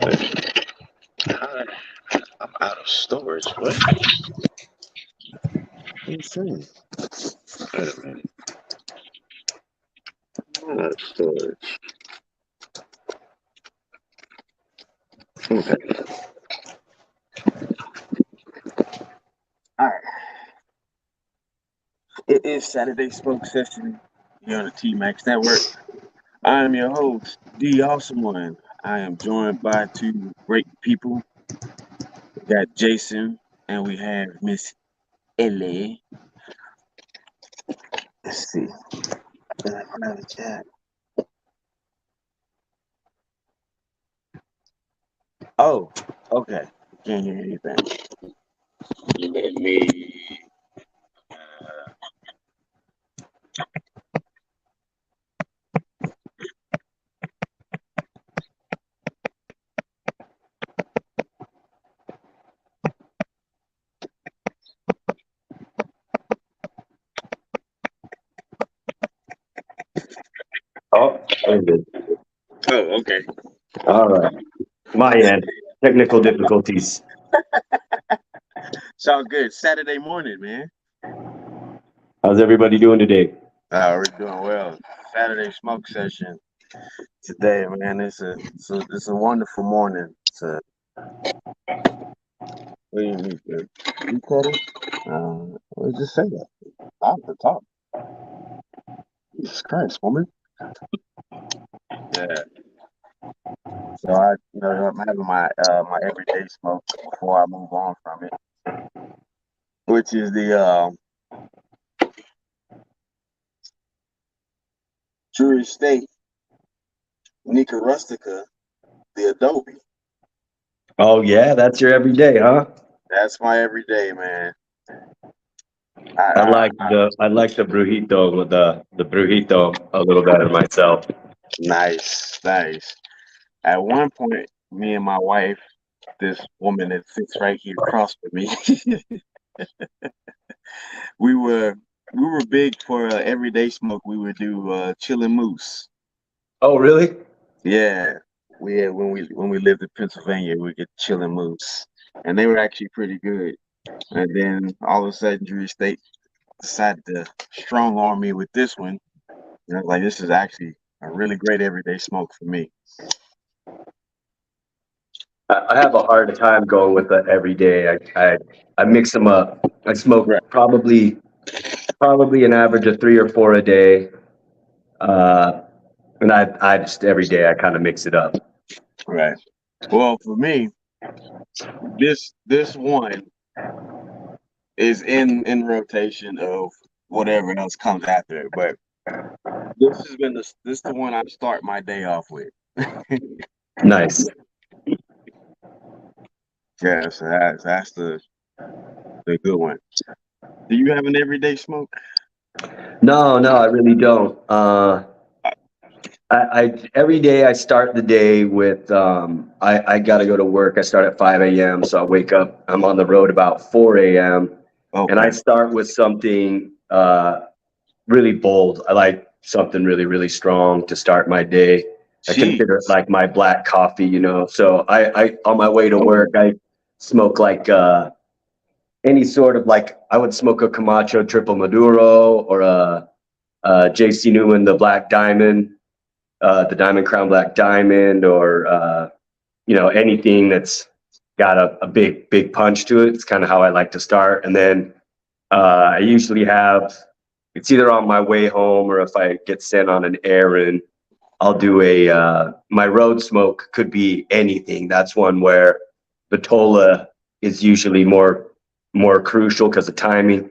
God, I'm out of storage. What? Insane. Wait a minute. I'm out of storage. Okay. All right. It is Saturday Smoke Session here on the T Max Network. I am your host, The Awesome One. I am joined by two great people. We got Jason and we have Miss Ellie. Let's see. Did I find the chat? Oh, okay. Can't hear anything. Let me. Oh, very good. Oh, okay. All right. My end. Technical difficulties. Sounds good. Saturday morning, man. How's everybody doing today? We're doing well. Saturday smoke session today, man. It's a wonderful morning. What do you need to record it? Let's just say that. Off the top. Jesus Christ, woman. Yeah. So I'm having my everyday smoke before I move on from it, which is the True State Nika Rustica, the Adobe. Oh yeah, that's your everyday, huh? That's my everyday, man. I I, like the brujito with the brujito a little better myself. nice, nice. At one point, me and my wife, this woman that sits right here across from me, we were we were big for everyday smoke. We would do chillin' moose. Oh really? Yeah, we had when we lived in Pennsylvania, we get chillin' moose, and they were actually pretty good. And then all of a sudden, Drew State decided to strong arm me with this one. And I was like, this is actually a really great everyday smoke for me. I have a hard time going with the everyday. I mix them up. I smoke Right, probably an average of 3 or 4 a day. Uh, and I just every day I kind of mix it up. right. Well, for me, this one is in rotation of whatever else comes after it. But this is the one I start my day off with. Nice. Yeah, so that's the good one. Do you have an everyday smoke? No, I really don't. I every day I start the day with I got to go to work. I start at 5 a.m. So I wake up. I'm on the road about 4 a.m. and I Okay. start with something really bold. I like something really strong to start my day. I Jeez. consider it like my black coffee, you know. So I on my way to Okay. work, I smoke like any sort of like I would smoke a Camacho Triple Maduro or a JC Newman the Black Diamond, the Diamond Crown Black Diamond, or anything that's got a big punch to it. It's kind of how I like to start, and then I usually have it's either on my way home or if I get sent on an errand. I'll do a my road smoke could be anything. That's one where the Tola is usually more crucial because of timing.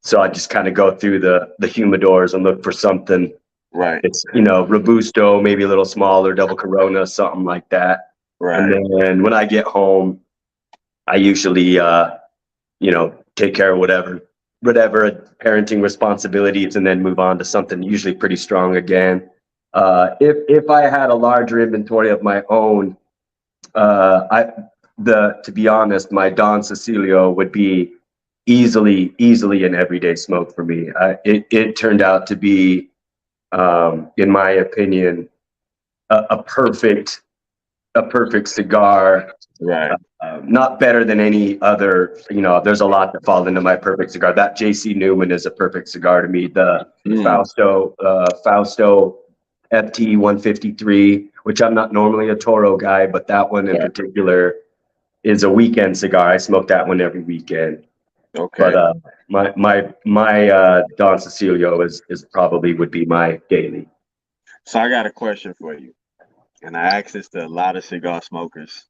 So I just kind of go through the humidors and look for something. Right. It's Robusto, maybe a little smaller, double Corona, something like that. And Right. then when I get home, I usually take care of whatever parenting responsibilities, and then move on to something usually pretty strong again. If I had a larger inventory of my own, to be honest, my Don Cecilio would be easily an everyday smoke for me. It turned out to be, in my opinion, a perfect a perfect cigar. Right. Not better than any other, there's a lot that fall into my perfect cigar. That JC Newman is a perfect cigar to me. The Fausto FT 153, which I'm not normally a Toro guy, but that one in particular is a weekend cigar. I smoke that one every weekend. Okay. But my Don Cecilio is probably would be my daily. So I got a question for you, and I asked this to a lot of cigar smokers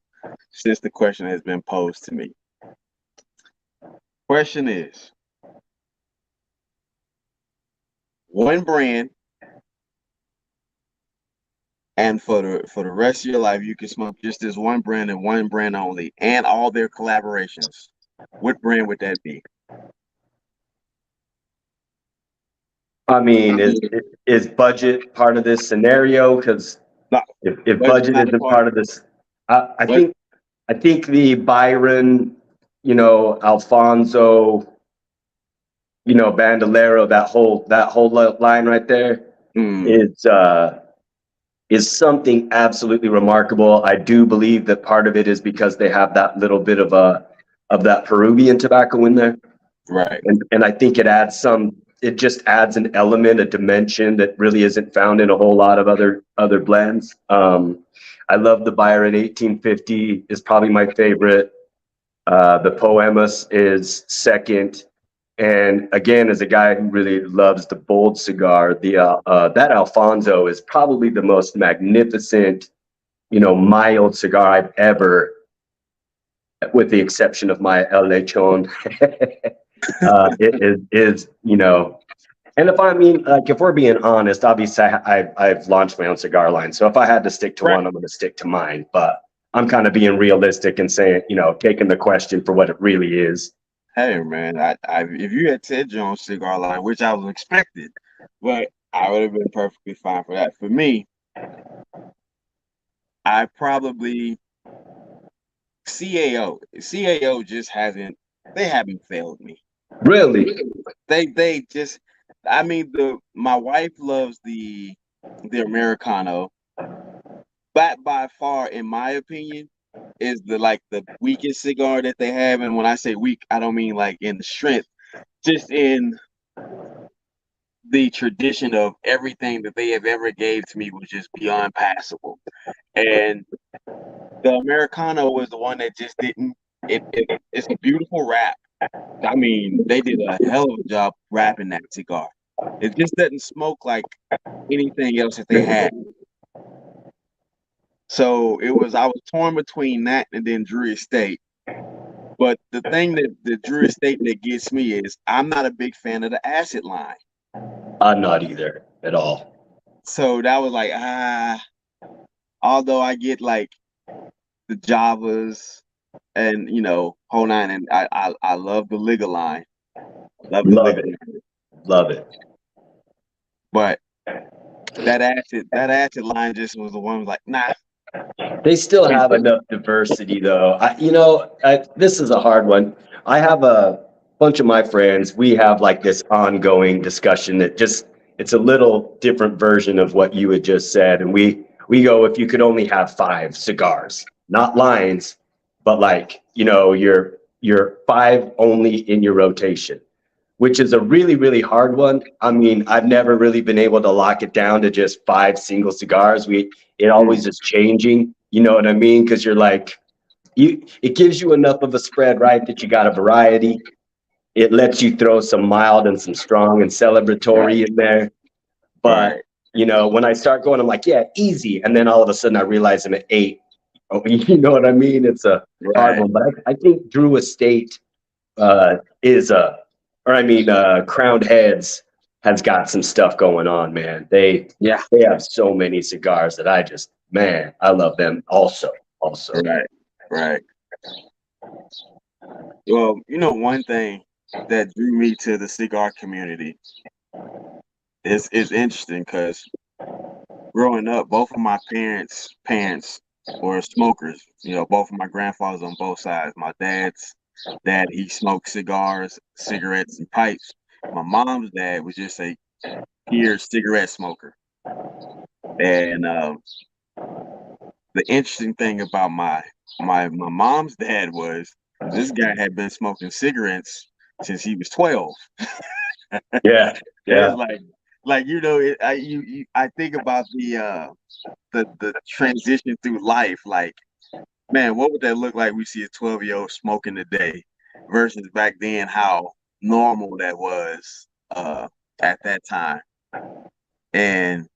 since the question has been posed to me. Question is, one brand, and for the rest of your life, you can smoke just this one brand and one brand only, and all their collaborations. What brand would that be? I mean, is budget part of this scenario? Because No, if budget isn't part of this, I think the Byron, Alfonso, Bandolero, that whole line right there is something absolutely remarkable. I do believe that part of it is because they have that little bit of that Peruvian tobacco in there. Right. And I think it just adds an element, a dimension that really isn't found in a whole lot of other blends. I love the Byron 1850 is probably my favorite. The Poemas is second. And again, as a guy who really loves the bold cigar, that Alfonso is probably the most magnificent, mild cigar I've ever, with the exception of my El Lechon. It is, and if we're being honest, obviously I've launched my own cigar line. So if I had to stick to one, I'm going to stick to mine. But I'm kind of being realistic and saying, taking the question for what it really is. Hey man, if you had said your own cigar line, which I was expected, but I would have been perfectly fine for that. For me, I probably CAO. CAO just haven't failed me. Really? They just, I mean, my wife loves the Americano. That by far, in my opinion, is the weakest cigar that they have. And when I say weak, I don't mean like in the strength, just in the tradition of everything that they have ever gave to me was just beyond passable. And the Americano was the one that just didn't. It's a beautiful wrap. I mean, they did a hell of a job wrapping that cigar. It just doesn't smoke like anything else that they had. So I was torn between that and then Drew Estate. But the thing that the Drew Estate that gets me is I'm not a big fan of the acid line. I'm not either at all. So that was like, although I get like the Javas and whole nine, and I love the Liga line. Love it. But that acid line just was the one like, nah. They still have enough diversity though. This is a hard one. I have a bunch of my friends. We have like this ongoing discussion that it's a little different version of what you had just said. And we go, if you could only have 5 cigars, not lines, but like, your 5 only in your rotation, which is a really, really hard one. I mean, I've never really been able to lock it down to just 5 single cigars. It always is changing. You know what I mean? Because you're like, it gives you enough of a spread, right? That you got a variety. It lets you throw some mild and some strong and celebratory in there. But, when I start going, I'm like, yeah, easy. And then all of a sudden I realize I'm at 8. Oh, you know what I mean? It's a hard one. But I think Drew Estate Crowned Heads has got some stuff going on, man. They have so many cigars that I love them also. Right. Well, one thing that drew me to the cigar community is interesting because growing up, both of my parents were smokers. Both of my grandfathers on both sides. My dad's dad, he smoked cigars, cigarettes, and pipes. My mom's dad was just a pure cigarette smoker. And the interesting thing about my mom's dad was this guy had been smoking cigarettes since he was 12. Yeah, It's yeah, like I think about the transition through life. Like, man, what would that look like? We see a 12-year-old smoking today versus back then, how normal that was at that time. And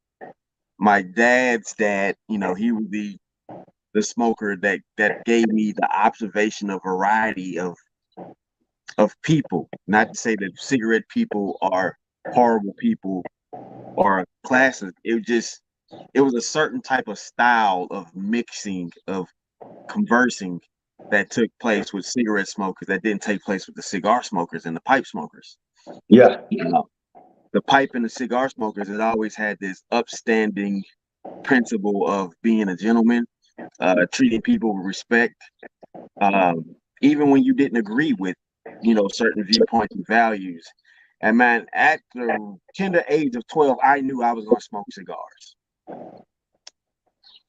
my dad's dad, he was the smoker that gave me the observation of variety of people. Not to say that cigarette people are horrible people or classes. It was a certain type of style of mixing, of conversing that took place with cigarette smokers that didn't take place with the cigar smokers and the pipe smokers. yeah, The pipe and the cigar smokers had always had this upstanding principle of being a gentleman, treating people with respect, even when you didn't agree with, certain viewpoints and values. And man, at the tender age of 12, I knew I was going to smoke cigars.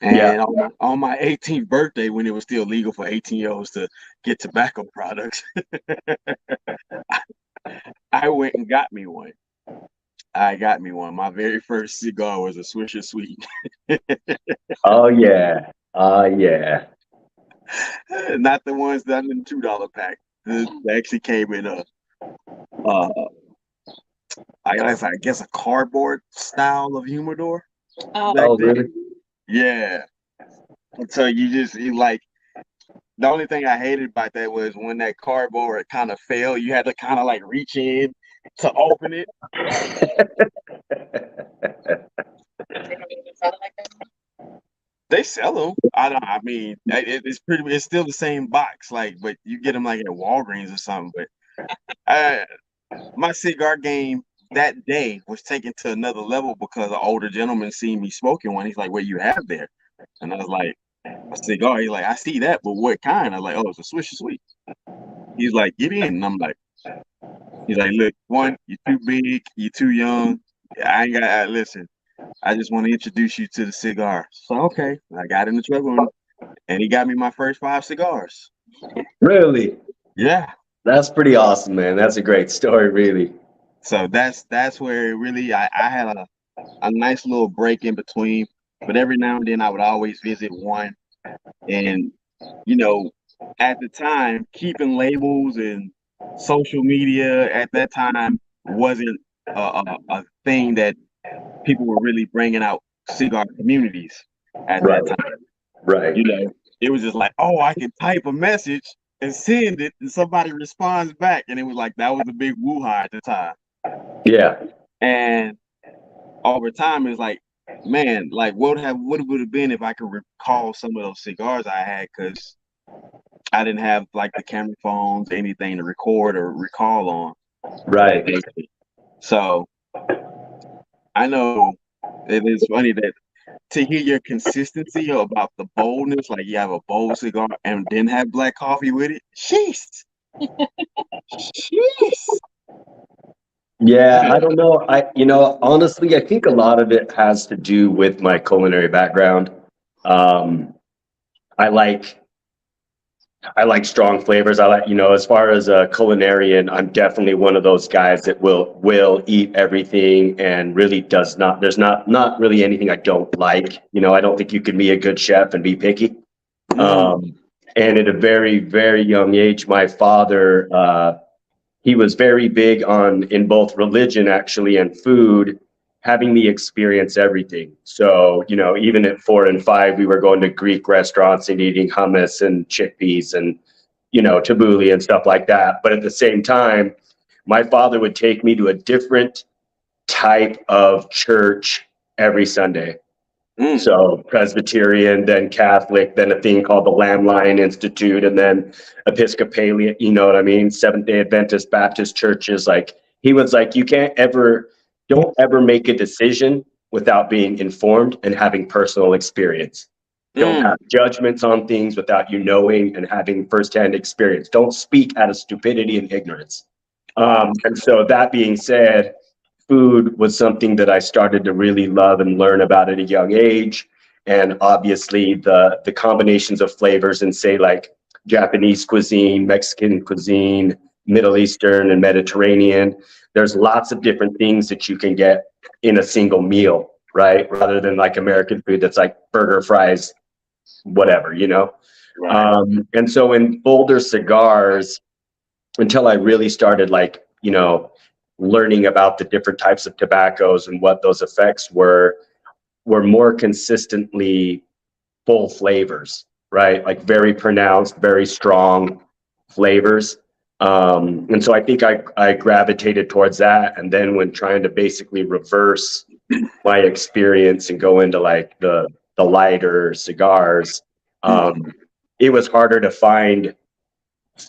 yeah. And on my 18th birthday, when it was still legal for 18-year-olds to get tobacco products, I went and got me one. I got me one. My very first cigar was a Swisher Sweet. Oh yeah, yeah. Not the ones that in the $2 pack. This actually came in uh, I guess a cardboard style of humidor back Oh then. really? Yeah. So you like, the only thing I hated about that was when that cardboard kind of fell, you had to kind of like reach in to open it. They sell them. I mean, it's still the same box, like, but you get them like at Walgreens or something. But my cigar game that day was taken to another level because an older gentleman seen me smoking one. He's like, "What you have there?" And I was like, "A cigar." He's like, "I see that, but what kind?" I was like, "Oh, it's a Swisher Sweet." He's like, "Get in." And I'm like, he's like, "Look, one, you're too big, you're too young. I ain't got listen. I just want to introduce you to the cigar." So okay, I got in the truck with him, and he got me my first 5 cigars. Really? Yeah. That's pretty awesome, man. That's a great story, really. So that's where it really I had a nice little break in between, but every now and then I would always visit one. And at the time, keeping labels and social media at that time wasn't a thing that people were really bringing out cigar communities at Right, that time. right. It was just like, oh, I can type a message and send it, and somebody responds back, and it was like that was a big woo-ha at the time. Yeah, And over time, it's like, man, like what would have been if I could recall some of those cigars I had, because I didn't have like the camera phones, anything to record or recall on. right. So I know it is funny that to hear your consistency about the boldness, like you have a bold cigar and then have black coffee with it. Jeez. Jeez. Yeah, I don't know. Honestly, I think a lot of it has to do with my culinary background. Um, I like I like strong flavors. I like, as far as a culinarian, I'm definitely one of those guys that will eat everything and really does not. There's not really anything I don't like. I don't think you can be a good chef and be picky. And at a very, very young age, my father, he was very big in both religion actually and food, having me experience everything. So, even at 4 and 5, we were going to Greek restaurants and eating hummus and chickpeas and, tabbouleh and stuff like that. But at the same time, my father would take me to a different type of church every Sunday. So Presbyterian, then Catholic, then a thing called the Lamb Lion Institute, and then Episcopalian, you know what I mean? Seventh-day Adventist Baptist churches. Like, he was like, don't ever make a decision without being informed and having personal experience. Don't have judgments on things without you knowing and having firsthand experience. Don't speak out of stupidity and ignorance. And so that being said, food was something that I started to really love and learn about at a young age. and obviously the combinations of flavors in, say, like Japanese cuisine, Mexican cuisine, Middle Eastern and Mediterranean. There's lots of different things that you can get in a single meal, right? Rather than like American food that's like burger, fries, whatever, you know? Right. And so in Boulder Cigars, until I really started like, you know, learning about the different types of tobaccos and what those effects were more consistently full flavors, right? Like very pronounced, very strong flavors. And so I think I gravitated towards that. And then when trying to basically reverse my experience and go into like the lighter cigars, it was harder to find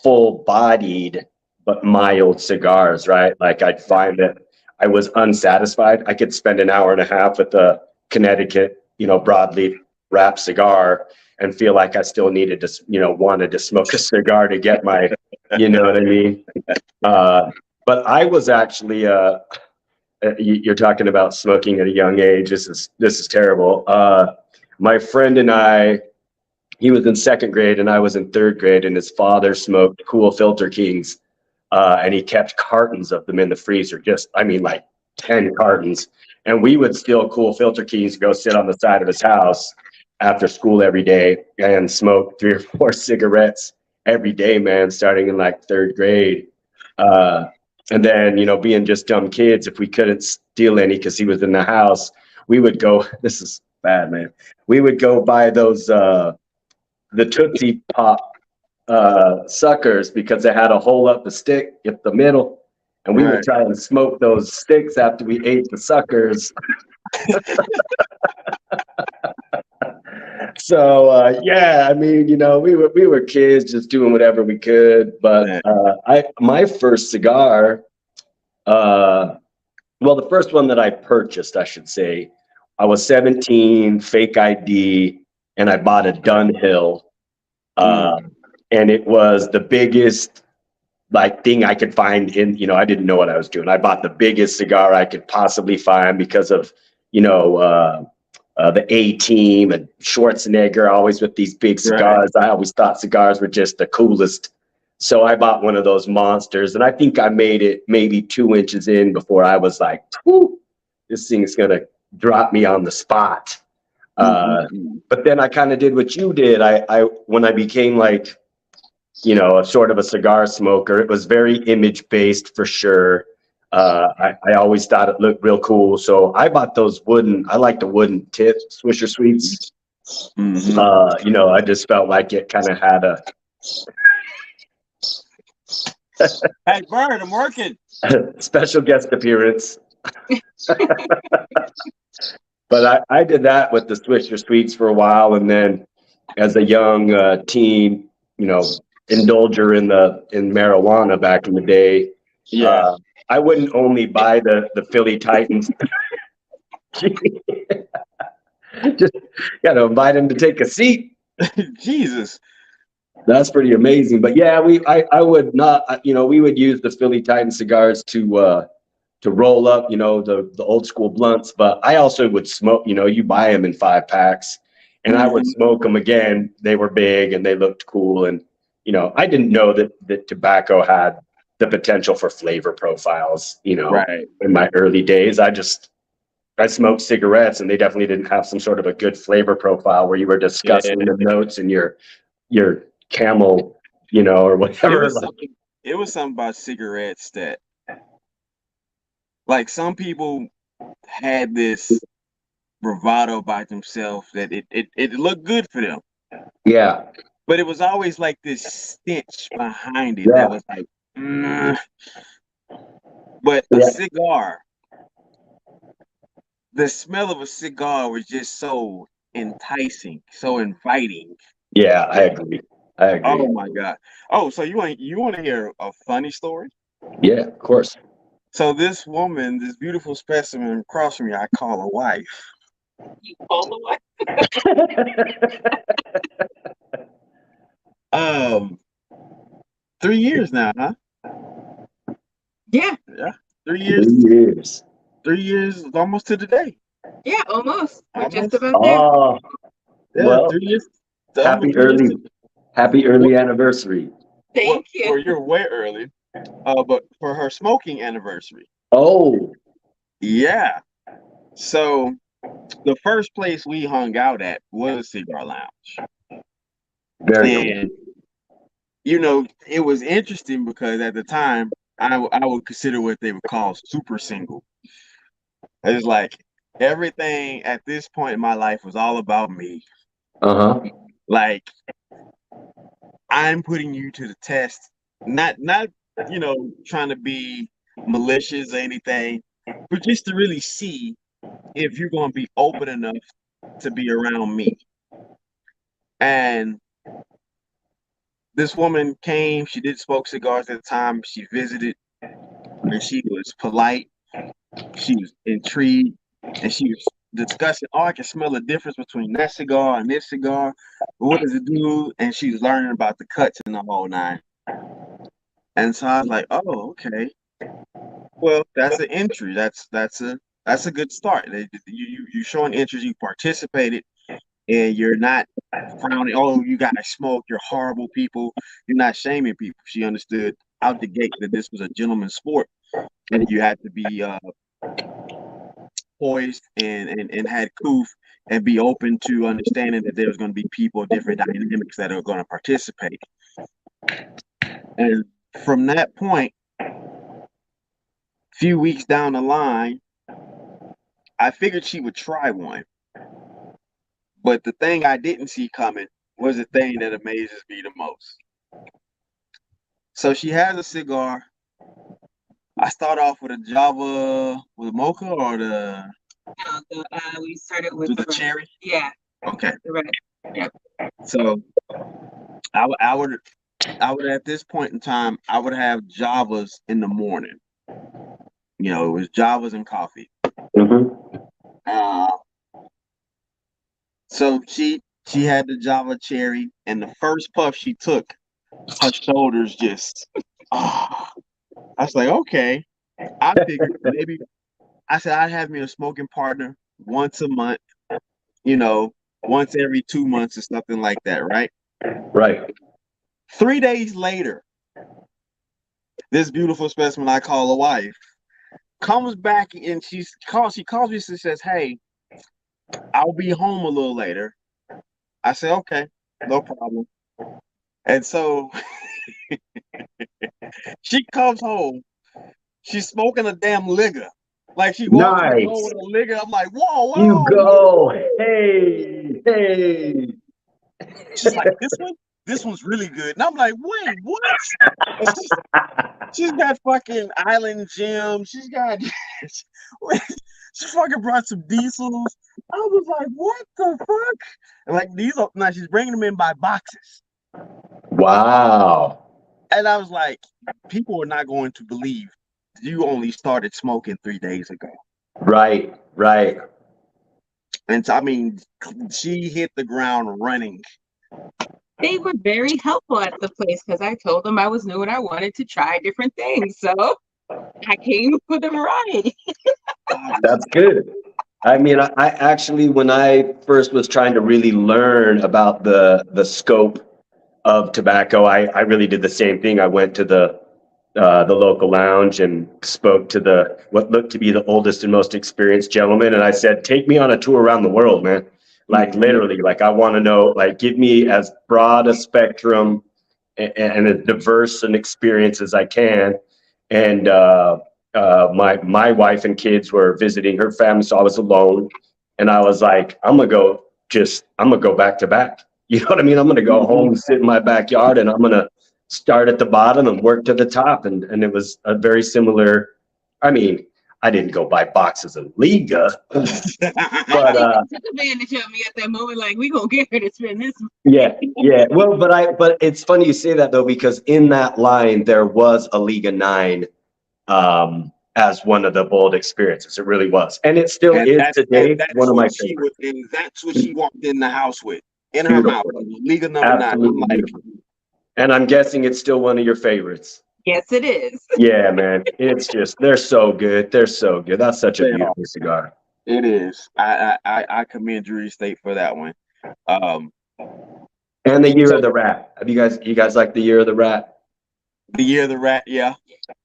full bodied but mild cigars, right? Like I'd find that I was unsatisfied. I could spend an hour and a half with a Connecticut, you know, broadleaf wrap cigar and feel like I still needed to, you know, wanted to smoke a cigar to get my, you know what I mean? But I was actually, you're talking about smoking at a young age. This is terrible. My friend and I, he was in second grade and I was in third grade, and his father smoked Cool Filter Kings, and he kept cartons of them in the freezer. Just, I mean, like 10 cartons. And we would steal Cool Filter Kings, go sit on the side of his house after school every day and smoke 3 or 4 cigarettes every day, man, starting in like third grade. And then, you know, being just dumb kids, if we couldn't steal any because he was in the house, we would go, this is bad, man. We would go buy those, the Tootsie Pop suckers, because they had a hole up the stick at the middle, and we would try and smoke those sticks after we ate the suckers. So yeah, I mean, you know, we were kids just doing whatever we could. But my first cigar, well, the first one that I purchased, I should say, I was 17, fake ID, and I bought a Dunhill, and it was the biggest like thing I could find in, you know, I didn't know what I was doing. I bought the biggest cigar I could possibly find because of, you know, the A-Team and Schwarzenegger, always with these big cigars. Right. I always thought cigars were just the coolest. So I bought one of those monsters, and I think I made it maybe 2 inches in before I was like, whoo, this thing's going to drop me on the spot. But then I kind of did what you did. I when I became like, you know, a sort of a cigar smoker, it was very image based for sure. I always thought it looked real cool. So I bought those I like the wooden tip Swisher Sweets. You know, I just felt like it kind of had a. Hey, Bird, I'm working. Special guest appearance. But I did that with the Swisher Sweets for a while, and then as a young teen, you know, indulger in marijuana back in the day. Yeah, I wouldn't only buy the Philly Titans. Just gotta invite him to take a seat. Jesus, that's pretty amazing. But yeah, I would not, you know, we would use the Philly Titan cigars to roll up, you know, the old school blunts. But I also would smoke, you know, you buy them in 5-packs, and I would smoke them again. They were big and they looked cool. And, you know, I didn't know that tobacco had the potential for flavor profiles, you know, in my early days. I smoked cigarettes, and they definitely didn't have some sort of a good flavor profile where you were discussing the notes in your Camel, you know, or whatever. It was something about cigarettes that, like, some people had this bravado about themselves that it looked good for them. Yeah. But it was always like this stench behind it that was like, But a cigar, the smell of a cigar was just so enticing, so inviting. Yeah, I agree. Oh my God. Oh, so you want to hear a funny story? Yeah, of course. So this woman, this beautiful specimen across from me, I call a wife. You call a wife? 3 years now, huh? Yeah. Yeah. 3 years. 3 years, almost to the day. Yeah, almost. We're just about there. Yeah, Well, 3 years. happy Almost 3 years. early anniversary. Thank you. Well, you're way early. But for her smoking anniversary. Oh, Yeah. So the first place we hung out at was Cigar Lounge. very cool. And it was interesting because at the time I would consider what they would call super single. It's like everything at this point in my life was all about me. Uh-huh. Like I'm putting you to the test, not trying to be malicious or anything, but just to really see if you're going to be open enough to be around me. And this woman came, she did smoke cigars at the time, she visited, and she was polite, she was intrigued, and she was discussing, oh, I can smell the difference between that cigar and this cigar. What does it do? And she was learning about the cuts and the whole nine. And so I was like, oh, okay. Well, that's an entry. That's a good start. You showing interest, you participated, and you're not frowning. Oh, you guys smoke. You're horrible people. You're not shaming people. She understood out the gate that this was a gentleman's sport, and you had to be poised and had coof and be open to understanding that there's going to be people, different dynamics that are going to participate. And from that point, few weeks down the line, I figured she would try one. But the thing I didn't see coming was the thing that amazes me the most. So she has a cigar. I start off with a Java with mocha or We started with the cherry. Yeah. Okay. Right. Yep. So I would at this point in time I would have Javas in the morning. It was Javas and coffee. Mm-hmm. So she had the Java cherry, and the first puff she took, her shoulders just. I was like, okay. I figured maybe I said I'd have me a smoking partner once a month, once every 2 months or something like that, right? Right. 3 days later, this beautiful specimen I call a wife comes back and she calls me and says, hey, I'll be home a little later. I say, okay, no problem. And so she comes home. She's smoking a damn ligger. Like she walks in the door with a ligger. I'm like, whoa. You go. Hey. She's like, this one's really good. And I'm like, wait, what? She's got fucking Island Gem. She's got she fucking brought some diesels. I was like, what the fuck? And like these are now she's bringing them in by boxes. Wow. And I was like, people are not going to believe you only started smoking 3 days ago. Right. And so, I mean, she hit the ground running. They were very helpful at the place because I told them I was new and I wanted to try different things. So I came for the variety. That's good. I mean, I actually, when I first was trying to really learn about the scope of tobacco, I really did the same thing. I went to the local lounge and spoke to what looked to be the oldest and most experienced gentleman. And I said, take me on a tour around the world, man. Like literally, like I want to know, like give me as broad a spectrum and as diverse an experience as I can. And my wife and kids were visiting her family, so I was alone. And I was like, I'm gonna go back to back. You know what I mean? I'm gonna go home, sit in my backyard, and I'm gonna start at the bottom and work to the top. And it was a very similar. I mean, I didn't go buy boxes of Liga, but took advantage of me at that moment. Like, we gonna get her to spend this. yeah. Well, but it's funny you say that though, because in that line there was a Liga 9 as one of the bold experiences. It really was, and it still is today one of my favorites. And that's what she walked in the house with, in her mouth, Liga number 9. I'm like, and I'm guessing it's still one of your favorites. Yes, it is. Yeah, man. It's just, they're so good. They're so good. That's such a beautiful cigar. It is. I commend Drury Estate for that one. Um, And the Year of the Rat. Have you guys like the Year of the Rat? the Year of the Rat, yeah.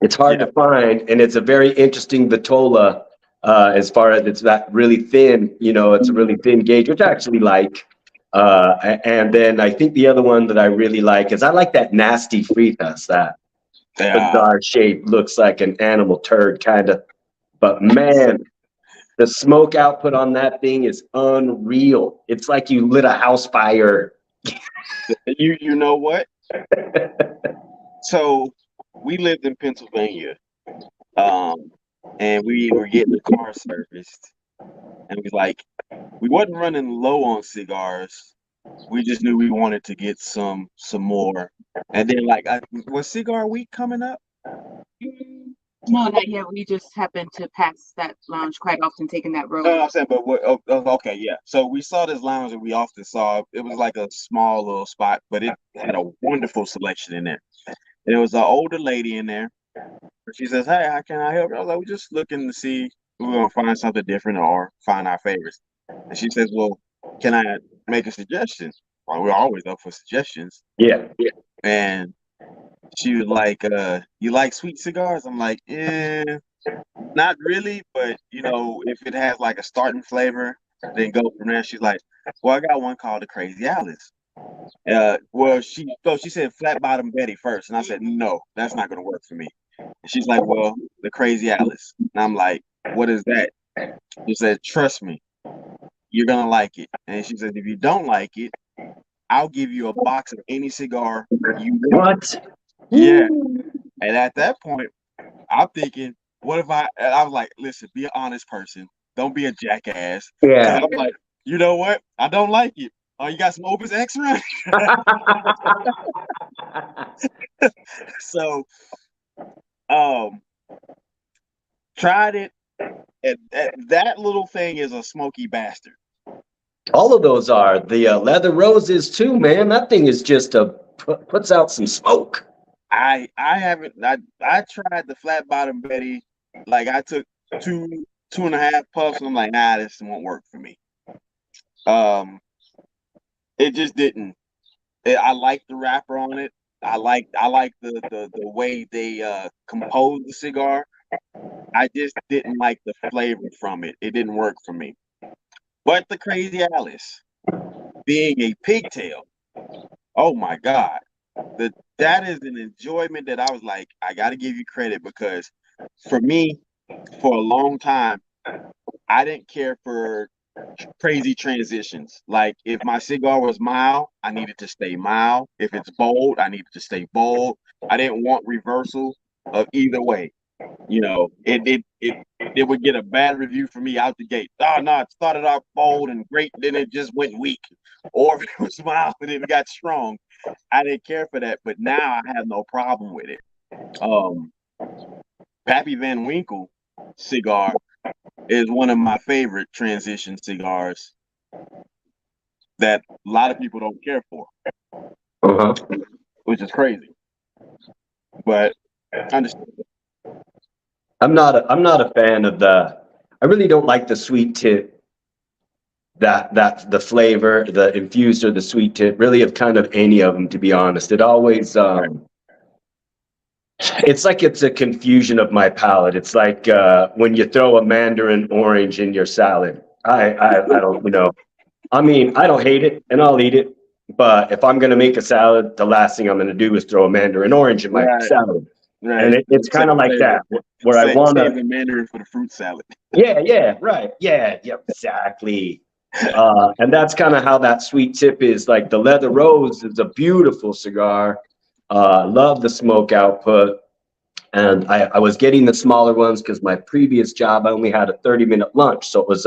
It's hard Yeah. to find, and it's a very interesting vitola as far as it's that really thin, it's a really thin gauge, which I actually like. And then I think the other one that I really like is I like that Nasty Fritas, that bizarre shape, looks like an animal turd kind of. But man, the smoke output on that thing is unreal. It's like you lit a house fire. You know what? So we lived in Pennsylvania, and we were getting the car serviced, and we wasn't running low on cigars. We just knew we wanted to get some more, and then was Cigar Week coming up? No, not yet. We just happened to pass that lounge quite often, taking that road. No, I'm saying, but okay, yeah. So we saw this lounge that we often saw. It was like a small little spot, but it had a wonderful selection in there. And there was an older lady in there. She says, "Hey, how can I help you?" I was like, "We're just looking to see if we're gonna find something different or find our favorites." And she says, "Well, can I make a suggestion?" Well, we're always up for suggestions. Yeah. And she was like, "You like sweet cigars?" I'm like, not really, but if it has like a starting flavor, then go from there. She's like, "Well, I got one called the Crazy Alice." Well, she said Flat Bottom Betty first, and I said, "No, that's not gonna work for me." And she's like, "Well, the Crazy Alice," and I'm like, "What is that?" She said, "Trust me, you're gonna like it." And she said, "If you don't like it, I'll give you a box of any cigar you want." What? Yeah. And at that point, I'm thinking, what if I was like, "Listen, be an honest person. Don't be a jackass." Yeah. I'm like, "You know what? I don't like it. Oh, you got some Opus X run?" So, tried it. And that little thing is a smoky bastard. All of those are the Leather Roses too, man. That thing is just puts out some smoke. I haven't. I tried the Flat Bottom Betty. Like I took 2.5 puffs, and I'm like, nah, this won't work for me. It just didn't. I like the wrapper on it. I like the way they compose the cigar. I just didn't like the flavor from it. It didn't work for me. But the Crazy Alice, being a pigtail, oh my God, that is an enjoyment that I was like, I got to give you credit, because for me, for a long time, I didn't care for crazy transitions. Like if my cigar was mild, I needed to stay mild. If it's bold, I needed to stay bold. I didn't want reversal of either way. It would get a bad review for me out the gate. Oh no, it started off bold and great, then it just went weak. Or if it was mild and it got strong, I didn't care for that. But now I have no problem with it. Pappy Van Winkle cigar is one of my favorite transition cigars that a lot of people don't care for, which is crazy. But I understand. I'm not a fan of I really don't like the sweet tip. That the flavor, the infused or the sweet tip, really of kind of any of them, to be honest. It always it's like it's a confusion of my palate. It's like when you throw a mandarin orange in your salad. I don't, I mean, I don't hate it and I'll eat it, but if I'm gonna make a salad, the last thing I'm gonna do is throw a mandarin orange in my salad. Right. And it's kind of like that, where I want to save the mandarin for the fruit salad. Yeah, right. Yeah, exactly. And that's kind of how that sweet tip is. Like the Leather Rose is a beautiful cigar. Love the smoke output. And I was getting the smaller ones because my previous job, I only had a 30-minute lunch. So it was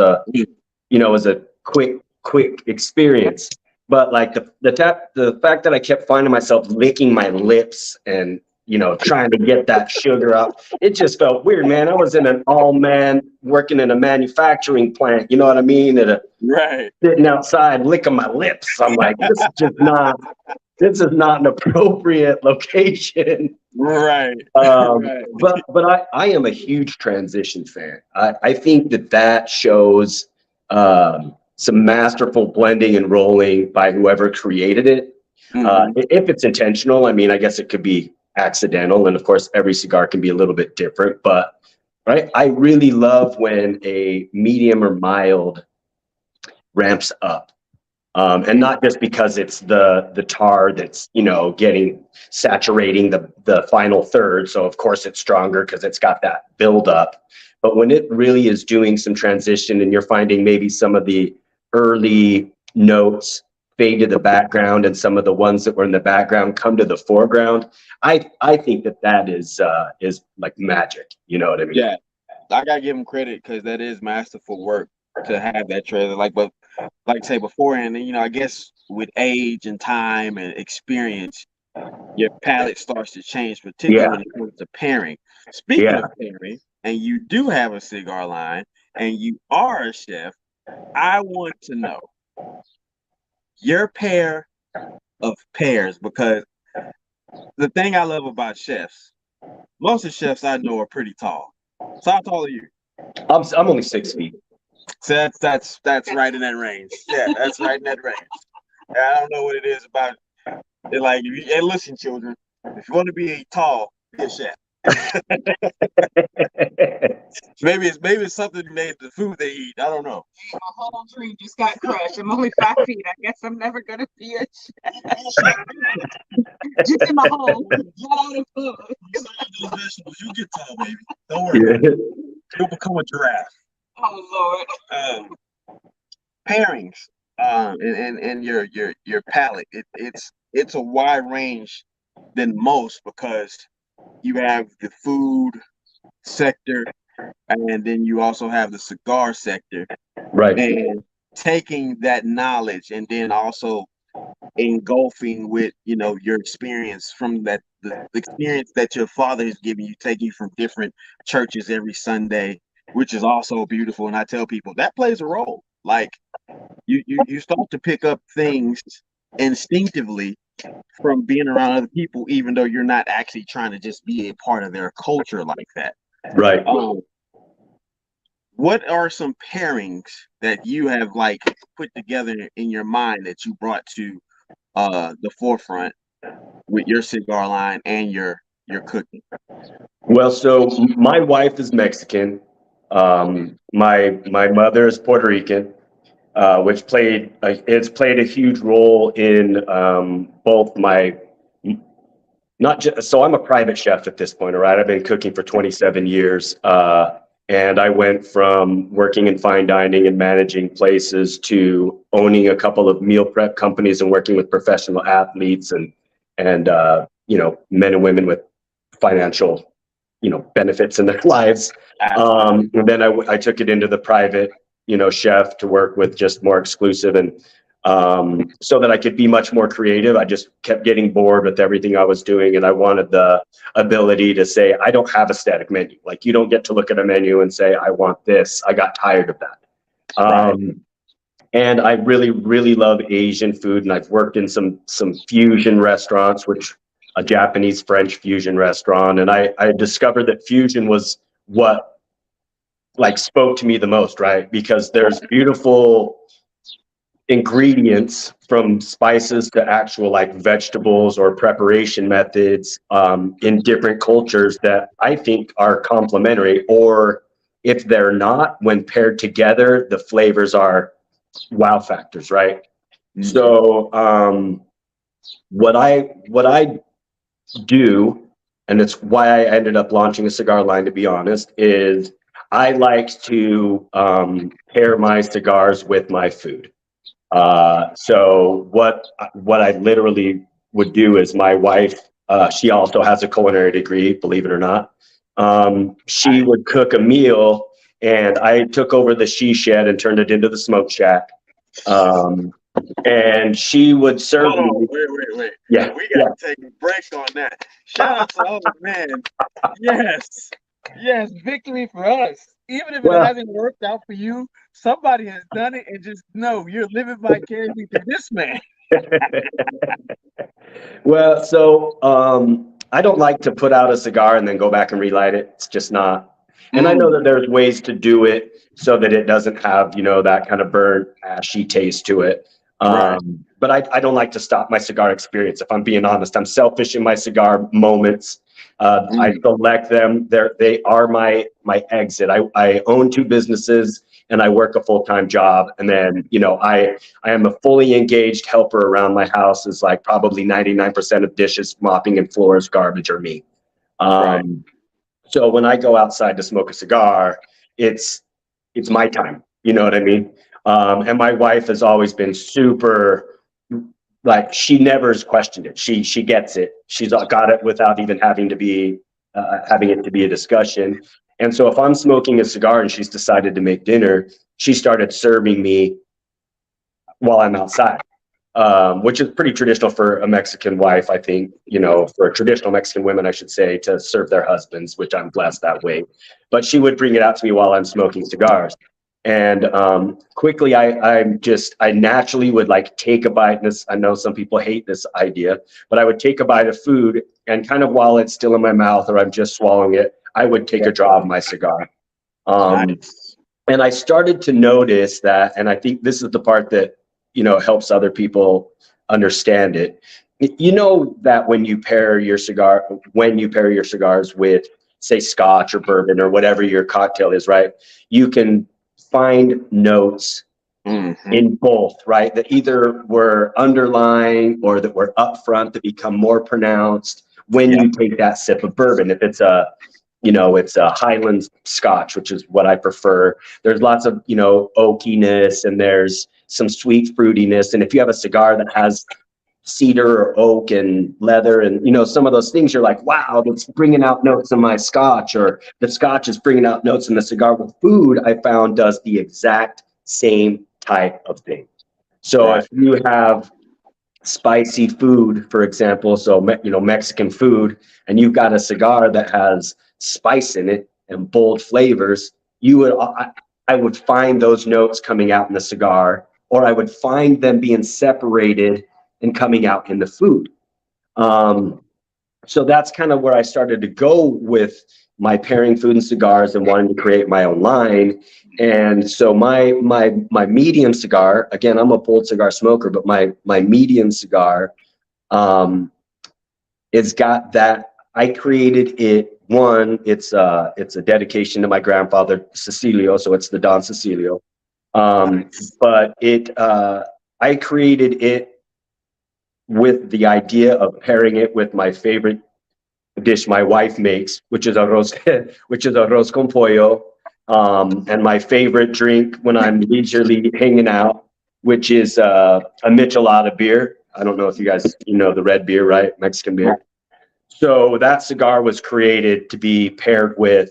a quick experience. But like the fact that I kept finding myself licking my lips and trying to get that sugar up, it just felt weird, man. I was in an all-man working in a manufacturing plant, you know what I mean? Right. Sitting outside licking my lips. I'm like, this is not an appropriate location. Right. Right. But I am a huge transition fan. I think that shows some masterful blending and rolling by whoever created it. If it's intentional, I mean, I guess it could be accidental, and of course, every cigar can be a little bit different. But right, I really love when a medium or mild ramps up. And not just because it's the tar that's, you know, getting saturating the final third. So of course it's stronger because it's got that buildup. But when it really is doing some transition and you're finding maybe some of the early notes fade to the background and some of the ones that were in the background come to the foreground, I think that is like magic. You know what I mean? Yeah, I gotta give him credit because that is masterful work to have that trailer. But like I say beforehand, you know, I guess with age and time and experience, your palate starts to change, particularly when it comes to pairing. Speaking of pairing, and you do have a cigar line, and you are a chef, I want to know your pair of pairs, because the thing I love about chefs, most of the chefs I know are pretty tall. So how tall are you? I'm only 6 feet. So that's right in that range. Yeah, that's right in that range. I don't know what it is about it. Like, hey, listen, children, if you want to be tall, be a chef. maybe it's something made the food they eat. I don't know. My whole dream just got crushed. I'm only 5 feet. I guess I'm never gonna be a chef. Just in my hole. Not out of food. You get tall, baby. Don't worry. You'll become a giraffe. Oh Lord. Pairings, and your palate. It's a wide range than most because you have the food sector, and then you also have the cigar sector. Right. And taking that knowledge and then also engulfing with, you know, your experience from that, the experience that your father has given you, taking you from different churches every Sunday, which is also beautiful. And I tell people that plays a role. Like you start to pick up things instinctively from being around other people, even though you're not actually trying to just be a part of their culture like that. Right. What are some pairings that you have like put together in your mind that you brought to the forefront with your cigar line and your cooking? Well, so my wife is Mexican. My mother is Puerto Rican, which it's played a huge role in both my, not just, so I'm a private chef at this point, all right? I've been cooking for 27 years. And I went from working in fine dining and managing places to owning a couple of meal prep companies and working with professional athletes and you know, men and women with financial, you know, benefits in their lives. And then I took it into the private, you know, chef to work with just more exclusive, and so that I could be much more creative. I just kept getting bored with everything I was doing, and I wanted the ability to say, I don't have a static menu. Like, you don't get to look at a menu and say, I want this. I got tired of that. And I really, really love Asian food, and I've worked in some fusion restaurants, which a Japanese French fusion restaurant, and I discovered that fusion was what like spoke to me the most, right? Because there's beautiful ingredients, from spices to actual like vegetables or preparation methods in different cultures that I think are complementary, or if they're not, when paired together, the flavors are wow factors, right? So what I do, and it's why I ended up launching a cigar line, to be honest, is I like to pair my cigars with my food. So what I literally would do is, my wife, she also has a culinary degree, believe it or not. She would cook a meal, and I took over the she shed and turned it into the smoke shack. And she would serve me. Wait. Yeah, we gotta take a break on that. Shout out to all the man. Yes, victory for us. Even if it hasn't worked out for you, somebody has done it, and just know you're living vicariously through this man. Well, so I don't like to put out a cigar and then go back and relight it. It's just not. And I know that there's ways to do it so that it doesn't have, that kind of burnt, ashy taste to it. Right. But I don't like to stop my cigar experience. If I'm being honest, I'm selfish in my cigar moments. I select them. They are my exit. I own 2 businesses and I work a full-time job. And then, I am a fully engaged helper around my house. Is like probably 99% of dishes, mopping and floors, garbage are me. Right. So when I go outside to smoke a cigar, it's my time. You know what I mean? And my wife has always been super, like, she never has questioned it. She gets it. She's got it without even having it to be a discussion. And so if I'm smoking a cigar and she's decided to make dinner, she started serving me while I'm outside. Which is pretty traditional for a Mexican wife, I think, for traditional Mexican women, I should say, to serve their husbands, which I'm blessed that way. But she would bring it out to me while I'm smoking cigars. And quickly, I naturally would like take a bite. And I know some people hate this idea, but I would take a bite of food and kind of while it's still in my mouth or I'm just swallowing it, I would take a draw of my cigar. Nice. And I started to notice that, and I think this is the part that, helps other people understand it. You know that when you pair your cigars with, say, scotch or bourbon or whatever your cocktail is, right? You can find notes in both, right? That either were underlying or that were upfront that become more pronounced when you take that sip of bourbon. If it's it's a Highland Scotch, which is what I prefer. There's lots of, oakiness and there's some sweet fruitiness. And if you have a cigar that has cedar or oak and leather and, some of those things, you're like, wow, that's bringing out notes in my Scotch, or the Scotch is bringing out notes in the cigar. With food, I found does the exact same type of thing. So if you have spicy food, for example, so, Mexican food, and you've got a cigar that has spice in it and bold flavors, I would find those notes coming out in the cigar, or I would find them being separated and coming out in the food. So that's kind of where I started to go with my pairing food and cigars and wanting to create my own line. And so my medium cigar, again, I'm a bold cigar smoker, but my medium cigar, it's got that. I created it. One, it's a dedication to my grandfather Cecilio, so it's the Don Cecilio. But I created it with the idea of pairing it with my favorite dish my wife makes, which is arroz con pollo, and my favorite drink when I'm leisurely hanging out, which is a Michelada beer. I don't know if you guys the red beer, right? Mexican beer. So that cigar was created to be paired with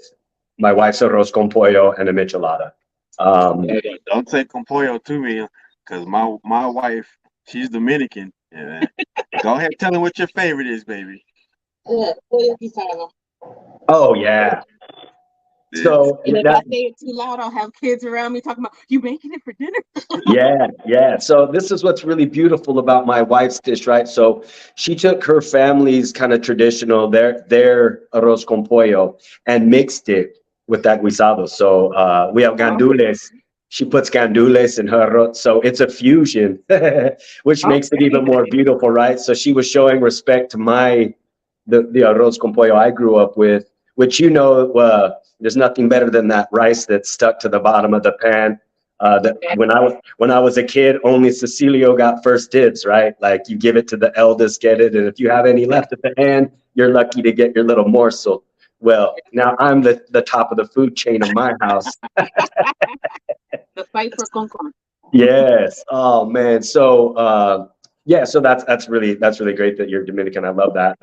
my wife's arroz con pollo and a Michelada. Don't say con pollo to me, because my wife, she's Dominican. Go ahead, tell her what your favorite is, baby. Oh yeah. So and if I say it too loud, I'll have kids around me talking about, you making it for dinner? Yeah. So this is what's really beautiful about my wife's dish, right? So she took her family's kind of traditional, their arroz con pollo, and mixed it with that guisado. So we have gandules. She puts gandules in her arroz. So it's a fusion, which makes it even more beautiful, right? So she was showing respect to the arroz con pollo I grew up with, which there's nothing better than that rice that's stuck to the bottom of the pan. When I was a kid, only Cecilio got first dibs, right? Like you give it to the eldest, get it, and if you have any left at the end, you're lucky to get your little morsel. Well, now I'm the top of the food chain of my house. The fight for Concon. Yes. Oh man. So so that's really great that you're Dominican. I love that.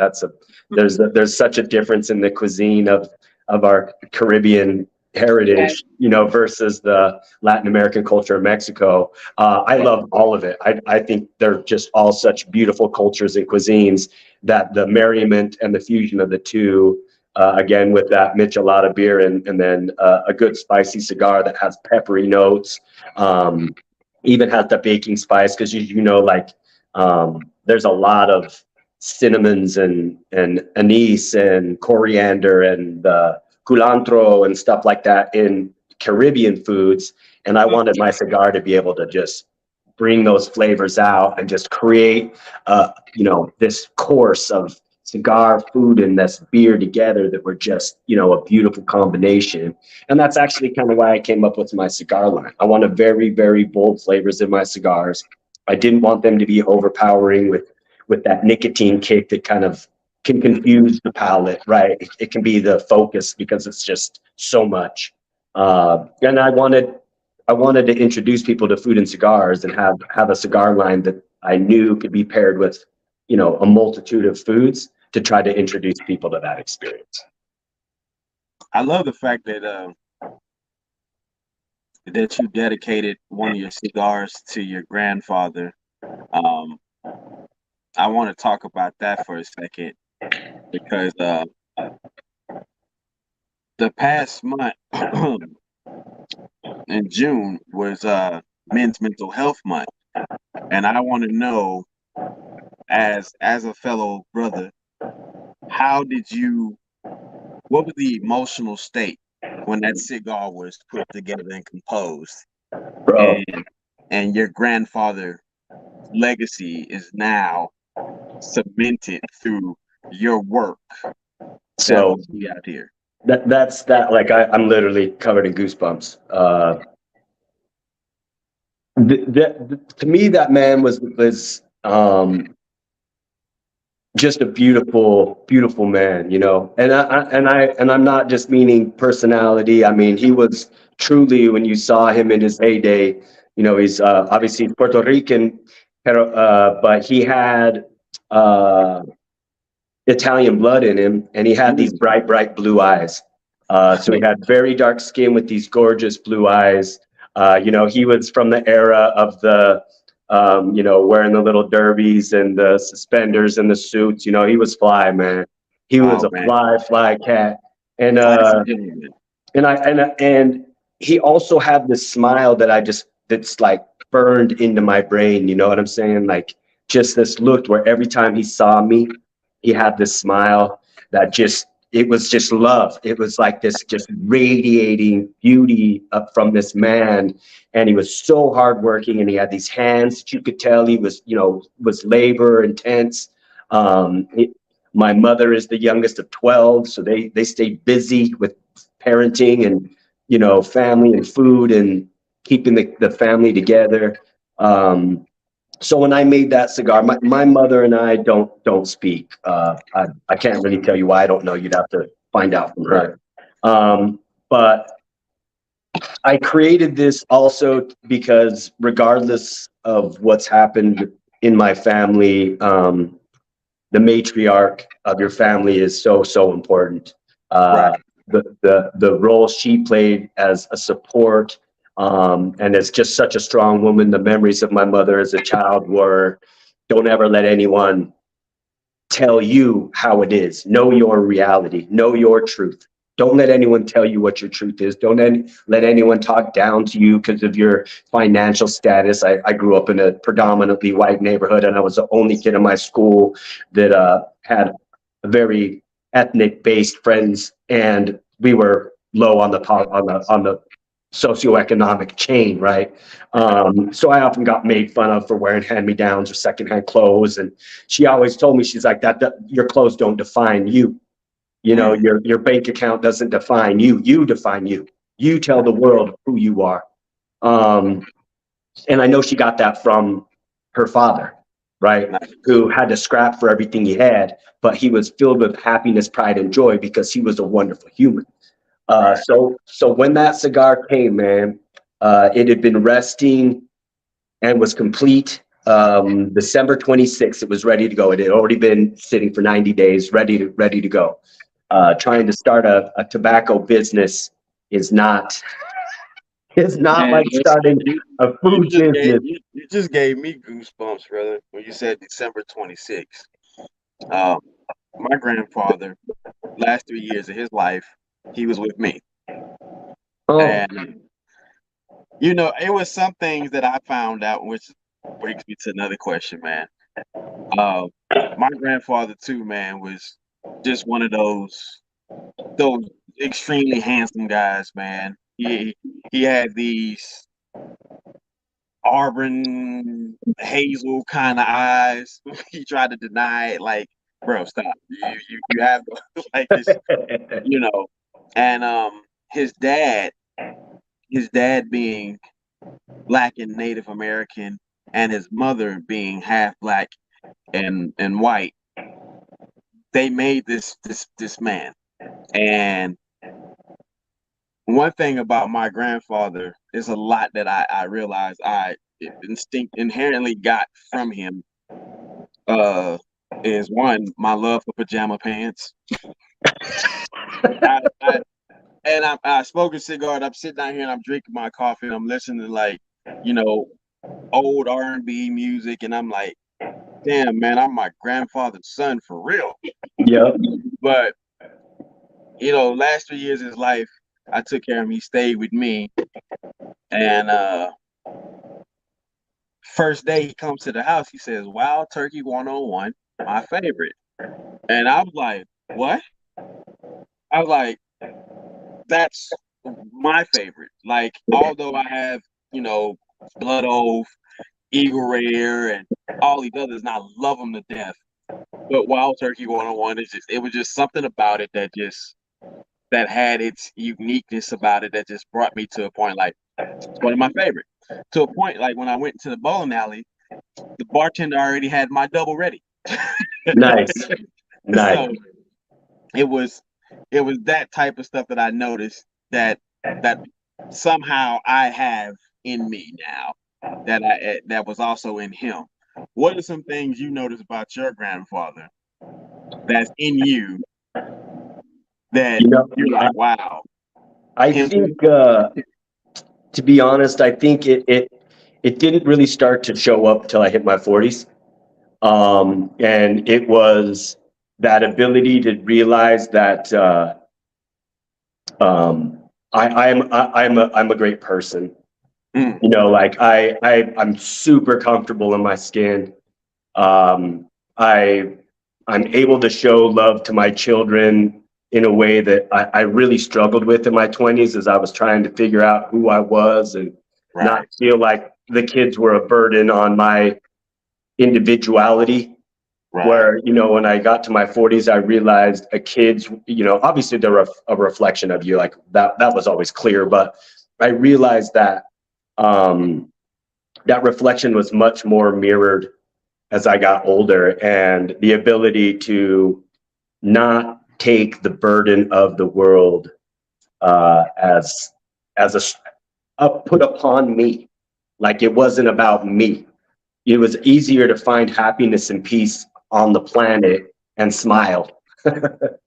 There's such a difference in the cuisine of our Caribbean heritage, versus the Latin American culture of Mexico. I love all of it. I think they're just all such beautiful cultures and cuisines that the merriment and the fusion of the two, again, with that Michelada beer and then a good spicy cigar that has peppery notes, even has the baking spice, because there's a lot of cinnamons and anise and coriander and culantro and stuff like that in Caribbean foods. And I wanted my cigar to be able to just bring those flavors out and just create, this course of cigar, food, and this beer together that were just, a beautiful combination. And that's actually kind of why I came up with my cigar line. I wanted very, very bold flavors in my cigars. I didn't want them to be overpowering with that nicotine kick that kind of can confuse the palate, right? It can be the focus because it's just so much. And I wanted to introduce people to food and cigars and have a cigar line that I knew could be paired with, a multitude of foods to try to introduce people to that experience. I love the fact that that you dedicated one of your cigars to your grandfather. Um, I want to talk about that for a second because the past month in June was Men's Mental Health Month, and I want to know, as a fellow brother, what was the emotional state when that cigar was put together and composed, Bro, and your grandfather legacy is now cemented through your work so that we out here. that's that. Like I'm literally covered in goosebumps. To me, that man was just a beautiful, beautiful man, And I'm not just meaning personality. I mean, he was truly, when you saw him in his heyday, he's obviously Puerto Rican, but he had Italian blood in him, and he had these bright, bright blue eyes. So he had very dark skin with these gorgeous blue eyes. He was from the era of the wearing the little derbies and the suspenders and the suits. He was fly, man. He was a fly cat. And and he also had this smile that's like burned into my brain. You know what I'm saying? Like just this look where every time he saw me, he had this smile that it was just love. It was like this just radiating beauty up from this man. And he was so hardworking, and he had these hands that you could tell he was, was labor intense. My mother is the youngest of 12, so they stayed busy with parenting and, family and food and keeping the family together. So when I made that cigar, my mother and I don't speak. I can't really tell you why. I don't know. You'd have to find out from her. But I created this also because regardless of what's happened in my family, the matriarch of your family is so important. Right. The role she played as a support, and it's just such a strong woman. The memories of my mother as a child were, don't ever let anyone tell you how it is. Know your reality. Know your truth. Don't let anyone tell you what your truth is. Don't let anyone talk down to you because of your financial status. I grew up in a predominantly white neighborhood, and I was the only kid in my school that had very ethnic-based friends, and we were low on the socioeconomic chain, right? So I often got made fun of for wearing hand-me-downs or secondhand clothes, and she always told me, she's like, that your clothes don't define you. Your bank account doesn't define you. You define you. You tell the world who you are. And I know she got that from her father, right? Who had to scrap for everything he had, but he was filled with happiness, pride, and joy because he was a wonderful human. So when that cigar came, man, it had been resting and was complete. December 26th, it was ready to go. It had already been sitting for 90 days, ready to go. Trying to start a tobacco business is not like starting a food business. You just gave me goosebumps, brother, when you said December 26th. My grandfather, last 3 years of his life, he was with me. Oh, And, it was some things that I found out, which brings me to another question, man. My grandfather, too, man, was just one of those extremely handsome guys, man. He had these Auburn hazel kind of eyes. He tried to deny it, like, bro, stop. You have like this, you know. And his dad, his dad being black and Native American, and his mother being half black and white, they made this man. And one thing about my grandfather is a lot that I realized I inherently got from him. Is one, my love for pajama pants. I smoke a cigar and I'm sitting down here and I'm drinking my coffee and I'm listening to, like, old R&B music, and I'm like, damn, man, I'm my grandfather's son for real. Yeah. But last 3 years of his life, I took care of him. He stayed with me, and first day he comes to the house, he says, "Wild Turkey 101, my favorite." And I was like, "What?" I was like, "That's my favorite." Like, although I have, Blood Oath, Eagle Rare, and all these others, and I love them to death. But Wild Turkey 101 it was just something about it that had its uniqueness about it that just brought me to a point, like, it's one of my favorite. To a point, like, when I went to the bowling alley, the bartender already had my double ready. Nice. So it was that type of stuff that I noticed that somehow I have in me now that was also in him. What are some things you notice about your grandfather that's in you that you're like, wow? I think, to be honest, I think it didn't really start to show up till I hit my 40s. And it was that ability to realize that I'm a great person. Like I'm super comfortable in my skin. I'm able to show love to my children in a way that I really struggled with in my 20s as I was trying to figure out who I was and not feel like the kids were a burden on my individuality. Where, when I got to my 40s, I realized a kid's, obviously they're a reflection of you, like that was always clear, but I realized that that reflection was much more mirrored as I got older, and the ability to not take the burden of the world as a put upon me. Like, it wasn't about me. It was easier to find happiness and peace on the planet and smile. It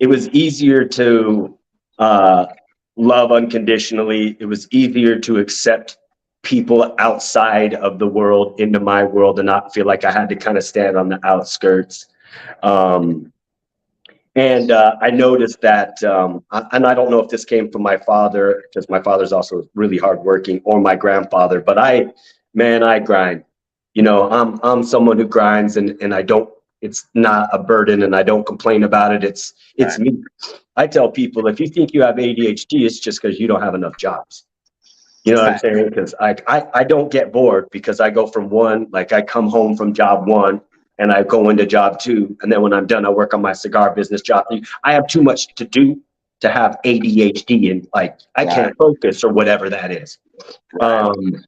was easier to love unconditionally. It was easier to accept people outside of the world into my world and not feel like I had to kind of stand on the outskirts. And I noticed that, and I don't know if this came from my father, because my father's also really hardworking, or my grandfather, but I grind. I'm someone who grinds, and I don't, it's not a burden, and I don't complain about it. It's me. I tell people, if you think you have ADHD, it's just because you don't have enough jobs. You know what I'm saying? Because I don't get bored, because I go from one, like I come home from job one and I go into job two. And then when I'm done, I work on my cigar business job. I have too much to do to have ADHD, and like, I can't focus or whatever that is. And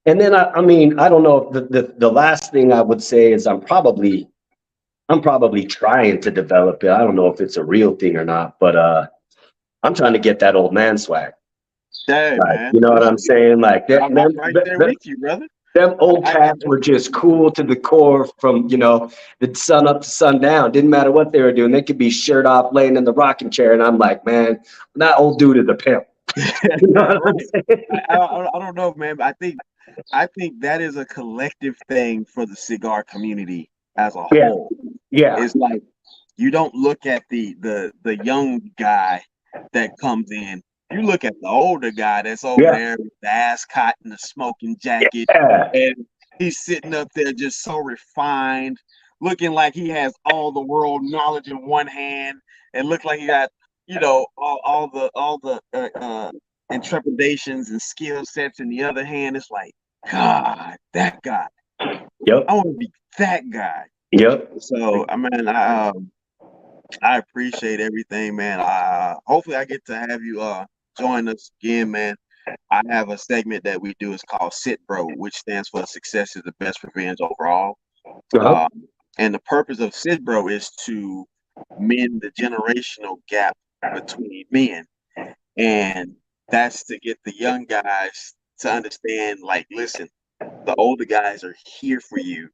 then I don't know. The last thing I would say is I'm probably trying to develop it. I don't know if it's a real thing or not, but I'm trying to get that old man swag. Hey, man. You know what I'm saying? Like that, I'm right there with you, brother. Them old cats were just cool to the core from, the sun up to sundown. Didn't matter what they were doing. They could be shirt off, laying in the rocking chair. And I'm like, man, that old dude is a pimp. You know what I'm saying? I don't know, man, but I think that is a collective thing for the cigar community as a whole. Yeah. It's like, you don't look at the young guy that comes in. You look at the older guy that's over there with the ascot and the smoking jacket, and he's sitting up there just so refined, looking like he has all the world knowledge in one hand, and look like he got, you know, all the intrepidations and skill sets in the other hand. It's like, God, that guy. Yep. I want to be that guy. Yep. So, I mean, I appreciate everything, man. Hopefully I get to have you join us again, man. I have a segment that we do. It's called Sit Bro, which stands for Success is the Best Revenge Overall. Uh-huh. And the purpose of Sit Bro is to mend the generational gap between men. And that's to get the young guys to understand, like, listen, the older guys are here for you.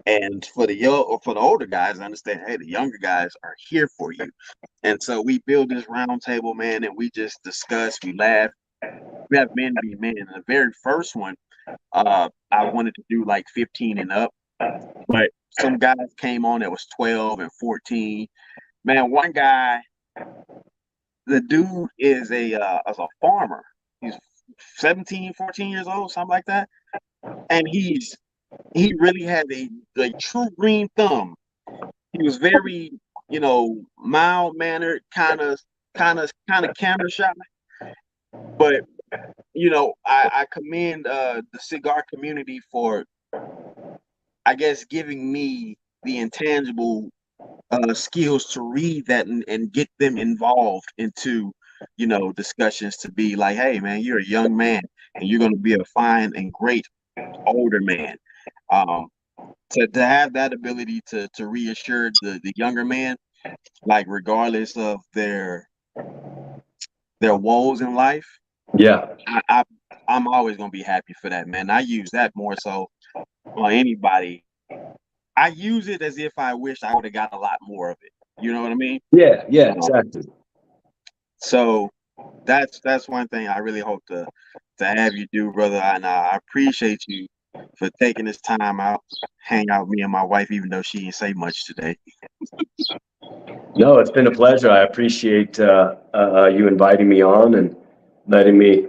And for the young or for the older guys, understand, hey, the younger guys are here for you. And so we build this round table, man, and we just discuss, we laugh. We have men be men. And the very first one, I wanted to do like 15 and up, but some guys came on that was 12 and 14. Man, one guy, the dude is as a farmer. He's 17, 14 years old, something like that. And he really had a true green thumb. He was very, you know, mild mannered, kind of camera shy. But you know, I commend the cigar community for, I guess, giving me the intangible skills to read that and get them involved into, you know, discussions to be like, hey, man, you're a young man and you're going to be a fine and great older man. To have that ability to reassure the younger man, like regardless of their woes in life, Yeah. I'm always gonna be happy for that, man. I use that more so on anybody. I use it as if I wish I would have got a lot more of it. You know what I mean? Yeah. Yeah. Exactly. So that's one thing I really hope to have you do, brother. And I appreciate you for taking this time out, hang out with me and my wife, even though she didn't say much today. No, it's been a pleasure. I appreciate you inviting me on and letting me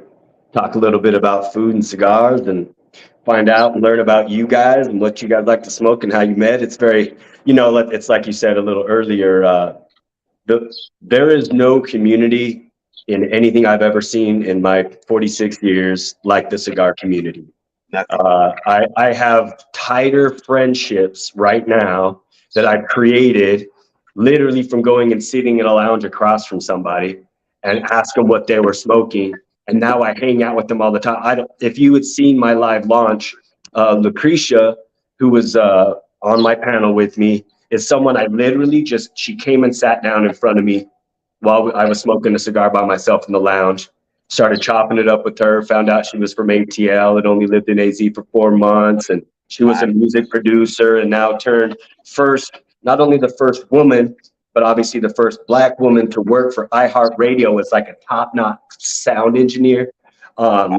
talk a little bit about food and cigars and find out and learn about you guys and what you guys like to smoke and how you met. It's very, you know, it's like you said a little earlier, there is no community in anything I've ever seen in my 46 years like the cigar community. I have tighter friendships right now that I've created literally from going and sitting in a lounge across from somebody and ask them what they were smoking. And now I hang out with them all the time. If you had seen my live launch, Lucretia, who was on my panel with me, is someone I literally she came and sat down in front of me while I was smoking a cigar by myself in the lounge, started chopping it up with her, found out she was from ATL and only lived in AZ for 4 months. And she was a music producer and now turned not only the first woman, but obviously the first Black woman to work for iHeartRadio as like a top-notch sound engineer. So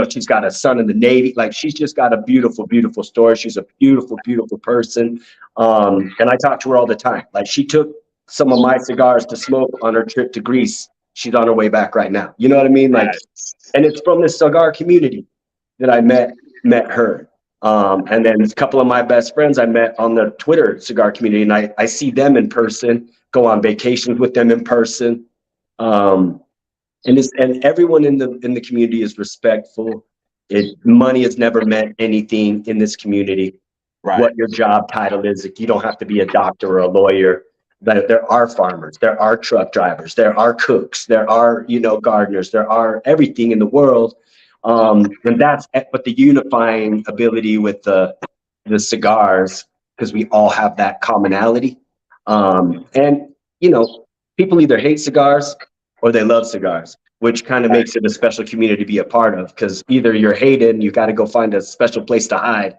she's got a son in the Navy. Like, she's just got a beautiful, beautiful story. She's a beautiful, beautiful person. And I talk to her all the time. Like, she took some of my cigars to smoke on her trip to Greece. She's on her way back right now. You know what I mean? Like, and it's from the cigar community that I met her. And then a couple of my best friends I met on the Twitter cigar community, and I see them in person, go on vacations with them in person. And everyone in the community is respectful. Money has never meant anything in this community. Right. What your job title is, you don't have to be a doctor or a lawyer. There are farmers, there are truck drivers, there are cooks, there are, gardeners, there are everything in the world. And that's but the unifying ability with the cigars, because we all have that commonality. And people either hate cigars or they love cigars, which kind of makes it a special community to be a part of, because either you're hated and you got to go find a special place to hide,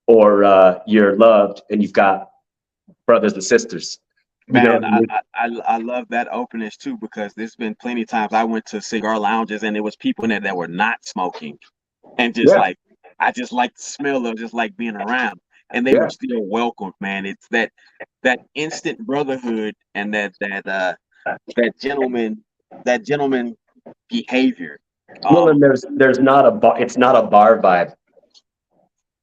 or you're loved and you've got brothers and sisters. Man, I love that openness too, because there's been plenty of times I went to cigar lounges and there was people in there that were not smoking, and just like, I just like the smell of, just like being around, and they were still welcomed, man. It's that instant brotherhood and that gentleman behavior. Well, and there's not it's not a bar vibe.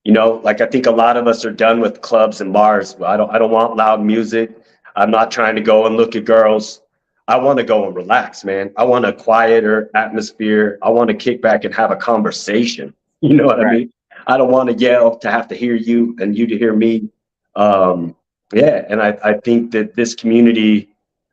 You know, like I think a lot of us are done with clubs and bars. I don't want loud music. I'm not trying to go and look at girls. I want to go and relax, man. I want a quieter atmosphere. I want to kick back and have a conversation. You know what I Right. mean? I don't want to yell to have to hear you and you to hear me. Yeah, and I think that this community,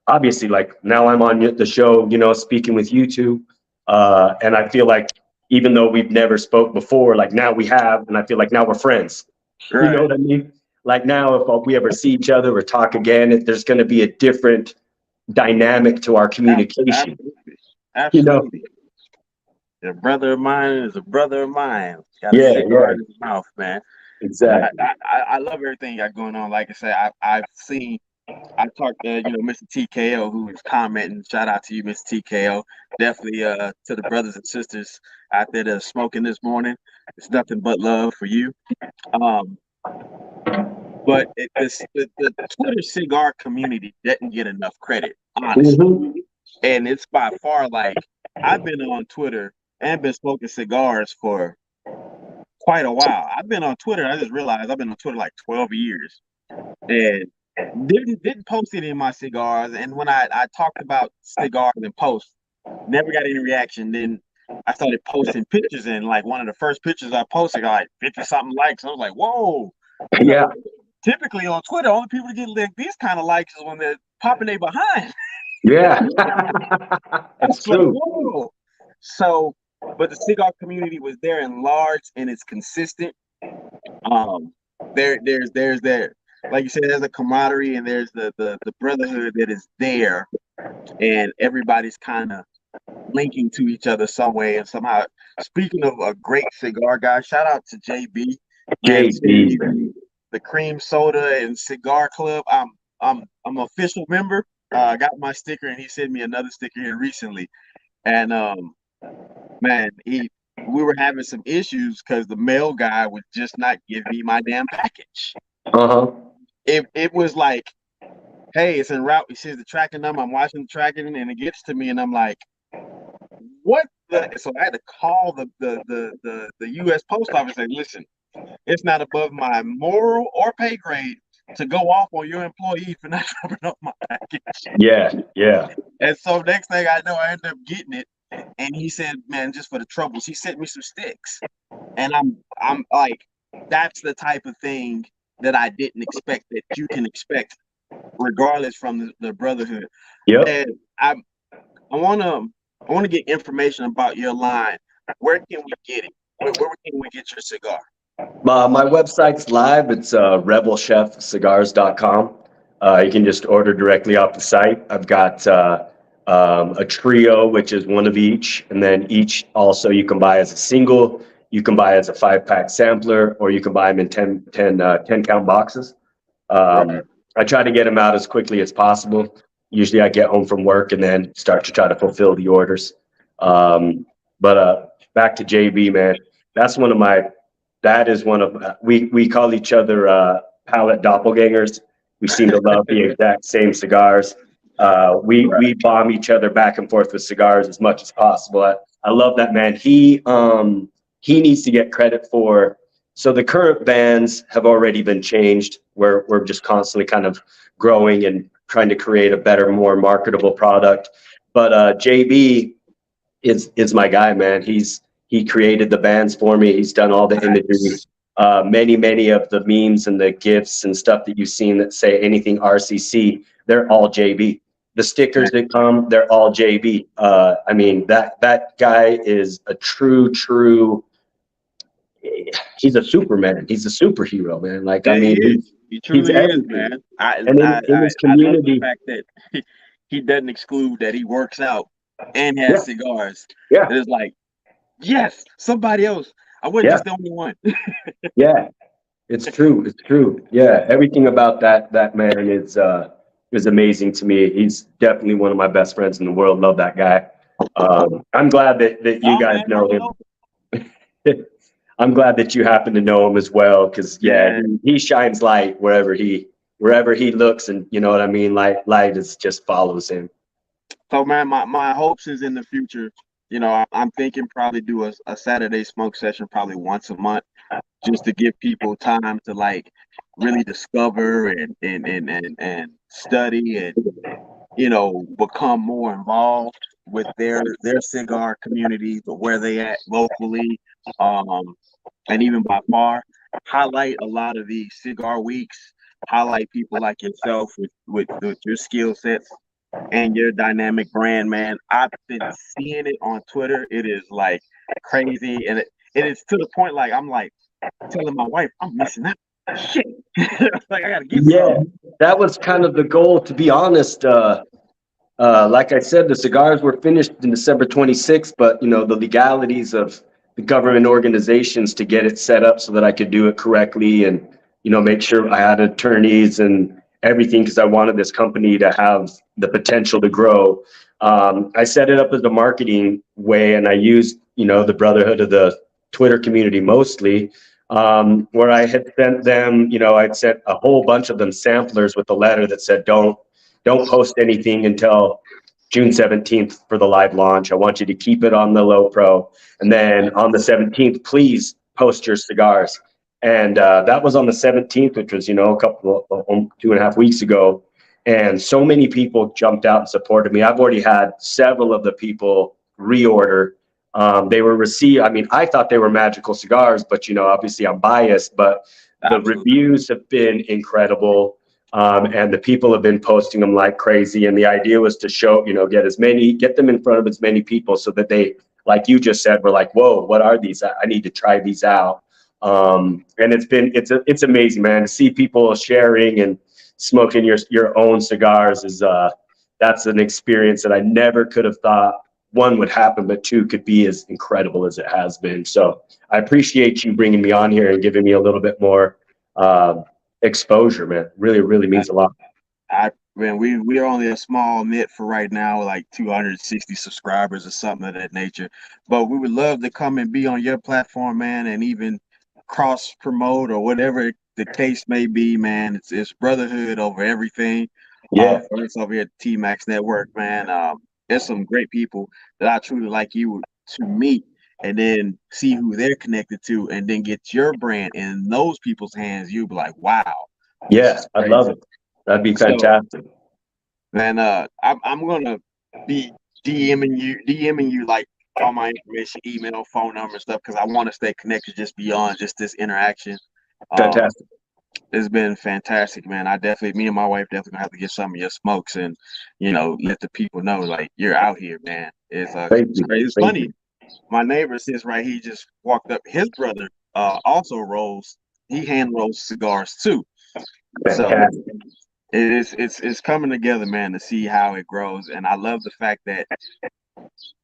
obviously, like now I'm on the show, you know, speaking with you two, and I feel like even though we've never spoke before, like now we have, and I feel like now we're friends. You know Right. what I mean? Like now, if we ever see each other or talk again, there's going to be a different dynamic to our communication. Absolutely. You know? Absolutely. A brother of mine is a brother of mine. Got a Yeah, cigar yeah, in his mouth, man. And exactly. I love everything you got going on. Like I said, I've seen, I talked to, Mr. TKO, who was commenting. Shout out to you, Mr. TKO. Definitely to the brothers and sisters out there that are smoking this morning. It's nothing but love for you. Um, but the Twitter cigar community doesn't get enough credit, honestly. Hmm. And it's by far like I've been on Twitter and been smoking cigars for quite a while. I've been on Twitter. I just realized I've been on Twitter like 12 years and didn't post any of my cigars. And when I talked about cigars and posts, never got any reaction. Then I started posting pictures, and like one of the first pictures I posted got like 50 something likes. I was like, whoa, you know. Yeah, Typically on Twitter, only people that get like these kind of likes is when they're popping they behind. yeah. That's It's like, true. whoa. So, but the cigar community was there in large and it's consistent. Um, there's like you said, there's a camaraderie and there's the brotherhood that is there, and everybody's kind of linking to each other some way and somehow. Speaking of a great cigar guy, shout out to JB, man. JB, man. The Cream Soda and Cigar Club. I'm an official member. I got my sticker, and he sent me another sticker here recently. And man, we were having some issues because the mail guy would just not give me my damn package. Uh-huh. It was like, hey, it's en route. He says the tracking number. I'm watching the tracking, and it gets to me, and I'm like, what the? So I had to call the U.S. Post Office and say, listen, it's not above my moral or pay grade to go off on your employee for not dropping off my package. Yeah, yeah. And so next thing I know, I ended up getting it. And he said, man, just for the troubles, he sent me some sticks. And I'm like, that's the type of thing that I didn't expect that you can expect, regardless from the brotherhood. Yep. And I wanna get information about your line. Where can we get it? Where can we get your cigar? My website's live. It's rebelchefcigars.com. You can just order directly off the site. I've got a trio, which is one of each, and then each also you can buy as a single, you can buy as a 5-pack sampler, or you can buy them in 10 count boxes. I try to get them out as quickly as possible. Usually I get home from work and then start to try to fulfill the orders. But back to JB, man, that is one of, we call each other palette doppelgangers. We seem to love the exact same cigars. We bomb each other back and forth with cigars as much as possible. I love that, man. He needs to get credit for. So the current bands have already been changed. We're just constantly kind of growing and trying to create a better, more marketable product. But JB is my guy, man. He created the bands for me. He's done all the imagery. Many of the memes and the GIFs and stuff that you've seen that say anything RCC, they're all JB. The stickers that come, they're all JB. I mean, that guy is a true. He's a Superman. He's a superhero, man. Like, Yeah, I mean, he he's truly is, everything. man. And in his I love the community, fact that he doesn't exclude that he works out and has cigars. yeah, It's like, yes, somebody else. I wasn't yeah, just the only one. yeah. It's true. It's true. Yeah, everything about that man is amazing to me. He's definitely one of my best friends in the world. Love that guy. I'm glad that you Oh guys man, know bro, him. I'm glad that you happen to know him as well, because yeah. he shines light wherever he looks, and you know what I mean. Light is just follows him. So man, my hopes is in the future. I'm thinking probably do a Saturday smoke session probably once a month. just to give people time to like really discover and study and become more involved with their cigar communities or where they at locally, um, and even by far highlight a lot of these cigar weeks, highlight people like yourself with your skill sets and your dynamic brand, man. I've been seeing it on Twitter. It is like crazy, and it is to the point like I'm like telling my wife I'm missing out. Shit, like I gotta get Yeah, some. that was kind of the goal, to be honest. Like I said, the cigars were finished in December 26th, but the legalities of the government organizations to get it set up so that I could do it correctly and make sure I had attorneys and everything because I wanted this company to have the potential to grow. I set it up as a marketing way, and I used the brotherhood of the Twitter community mostly. Where I had sent them, I'd sent a whole bunch of them samplers with a letter that said, don't post anything until June 17th for the live launch. I want you to keep it on the low pro. And then on the 17th, please post your cigars. And that was on the 17th, which was, a couple, 2.5 weeks ago. And so many people jumped out and supported me. I've already had several of the people reorder. They were received. I mean, I thought they were magical cigars, but, obviously I'm biased, but the Absolutely. reviews have been incredible. And the people have been posting them like crazy. And the idea was to show, get them in front of as many people so that they, like you just said, were like, whoa, what are these? I need to try these out. And it's amazing, man, to see people sharing and smoking your own cigars is, that's an experience that I never could have thought one would happen, but two could be as incredible as it has been. So I appreciate you bringing me on here and giving me a little bit more, exposure, man. Really, really means a lot. Man, we are only a small knit for right now, like 260 subscribers or something of that nature. But we would love to come and be on your platform, man, and even cross promote or whatever the case may be, man. It's brotherhood over everything. Yeah. For us over here at T Max Network, man. There's some great people that I truly like you to meet and then see who they're connected to and then get your brand in those people's hands. You'll be like, wow, this Yeah, is I'd love crazy. it. That'd be So fantastic. then I'm gonna be DMing you like all my information, email, phone number, and stuff, because I want to stay connected just beyond just this interaction. Um, Fantastic. it's been fantastic, man. Me and my wife definitely gonna have to get some of your smokes and let the people know like you're out here, man. Thank It's you. crazy. It's Thank funny. you. My neighbor sits right. He just walked up. His brother also rolls. He hand rolls cigars too. So Fantastic. it's coming together, man, to see how it grows. And I love the fact that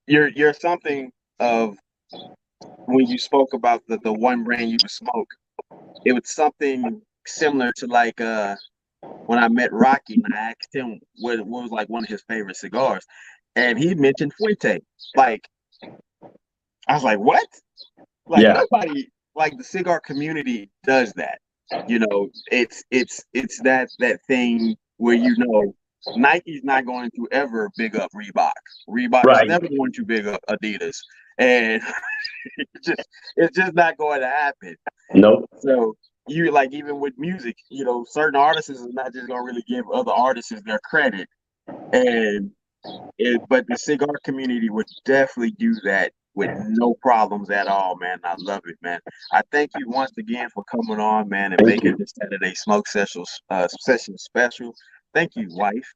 you're something of when you spoke about the one brand you would smoke, it was something similar to like when I met Rocky and I asked him what was like one of his favorite cigars. And he mentioned Fuente. Like I was like, what? Like Yeah. nobody like the cigar community does that. It's that thing where Nike's not going to ever big up Reebok. Reebok is Right. never going to big up Adidas, and it's just not going to happen. Nope. So you like even with music, certain artists is not just gonna really give other artists their credit, and but the cigar community would definitely do that with no problems at all, man. I love it, man. I thank you once again for coming on, man, and Thank making you. this Saturday session special. Thank you, wife,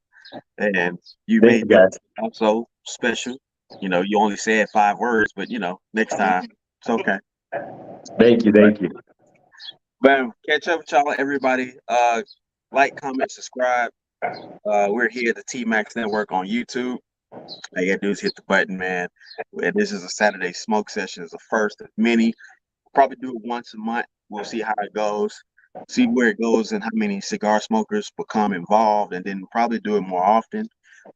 and you Thank made you, this guys. also special. You only said 5 words, but next time it's okay. Thank you. But Thank you. catch up with y'all, everybody. Like, comment, subscribe. We're here at the T Max Network on YouTube. All you gotta do is hit the button, man. And this is a Saturday smoke session. It's the first of many. Probably do it once a month. We'll see how it goes, see where it goes, and how many cigar smokers become involved, and then probably do it more often.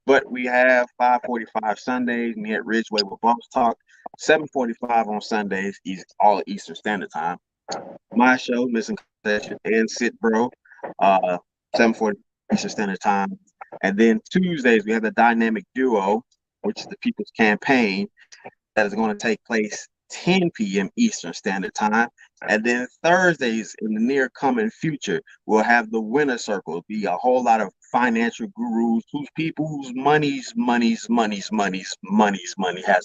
But we have 5:45 Sundays, me at Ridgeway with Boss Talk, 7:45 on Sundays, all Eastern Standard Time. My show, Missing Session, and Sit Bro, 7:40 Eastern Standard Time. And then Tuesdays, we have the Dynamic Duo, which is the People's Campaign, that is going to take place 10 p.m. Eastern Standard Time. And then Thursdays in the near coming future, we'll have the winner circle. It'll be a whole lot of financial gurus, whose people whose money has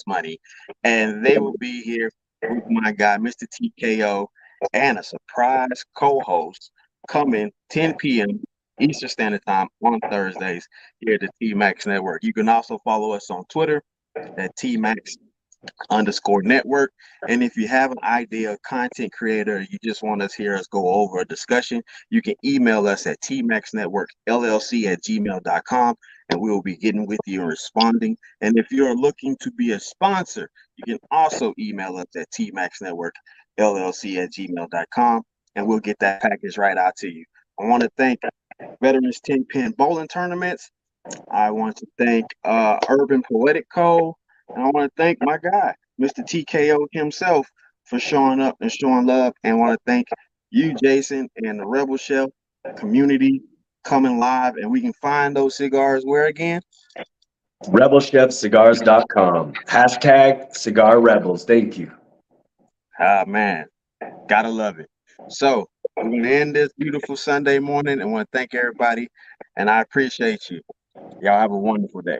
money. And they will be here with my guy, Mr. TKO, and a surprise co-host coming 10 p.m. Eastern Standard Time on Thursdays here at the T-Max Network. You can also follow us on Twitter at T-Max_network. And if you have an idea, content creator, you just want us hear us go over a discussion, you can email us at tmaxnetworkllc@gmail.com, and we will be getting with you and responding. And if you're looking to be a sponsor, you can also email us at tmaxnetworkllc@gmail.com, and we'll get that package right out to you. I want to thank Veterans 10 Pin Bowling Tournaments. I want to thank Urban Poetic Co. And I want to thank my guy, Mr. TKO himself, for showing up and showing love. And I want to thank you, Jason, and the Rebel Chef community coming live. And we can find those cigars where again? RebelChefCigars.com. Hashtag Cigar Rebels. Thank you. Ah, man, gotta love it. So we're going to end this beautiful Sunday morning and want to thank everybody. And I appreciate you. Y'all have a wonderful day.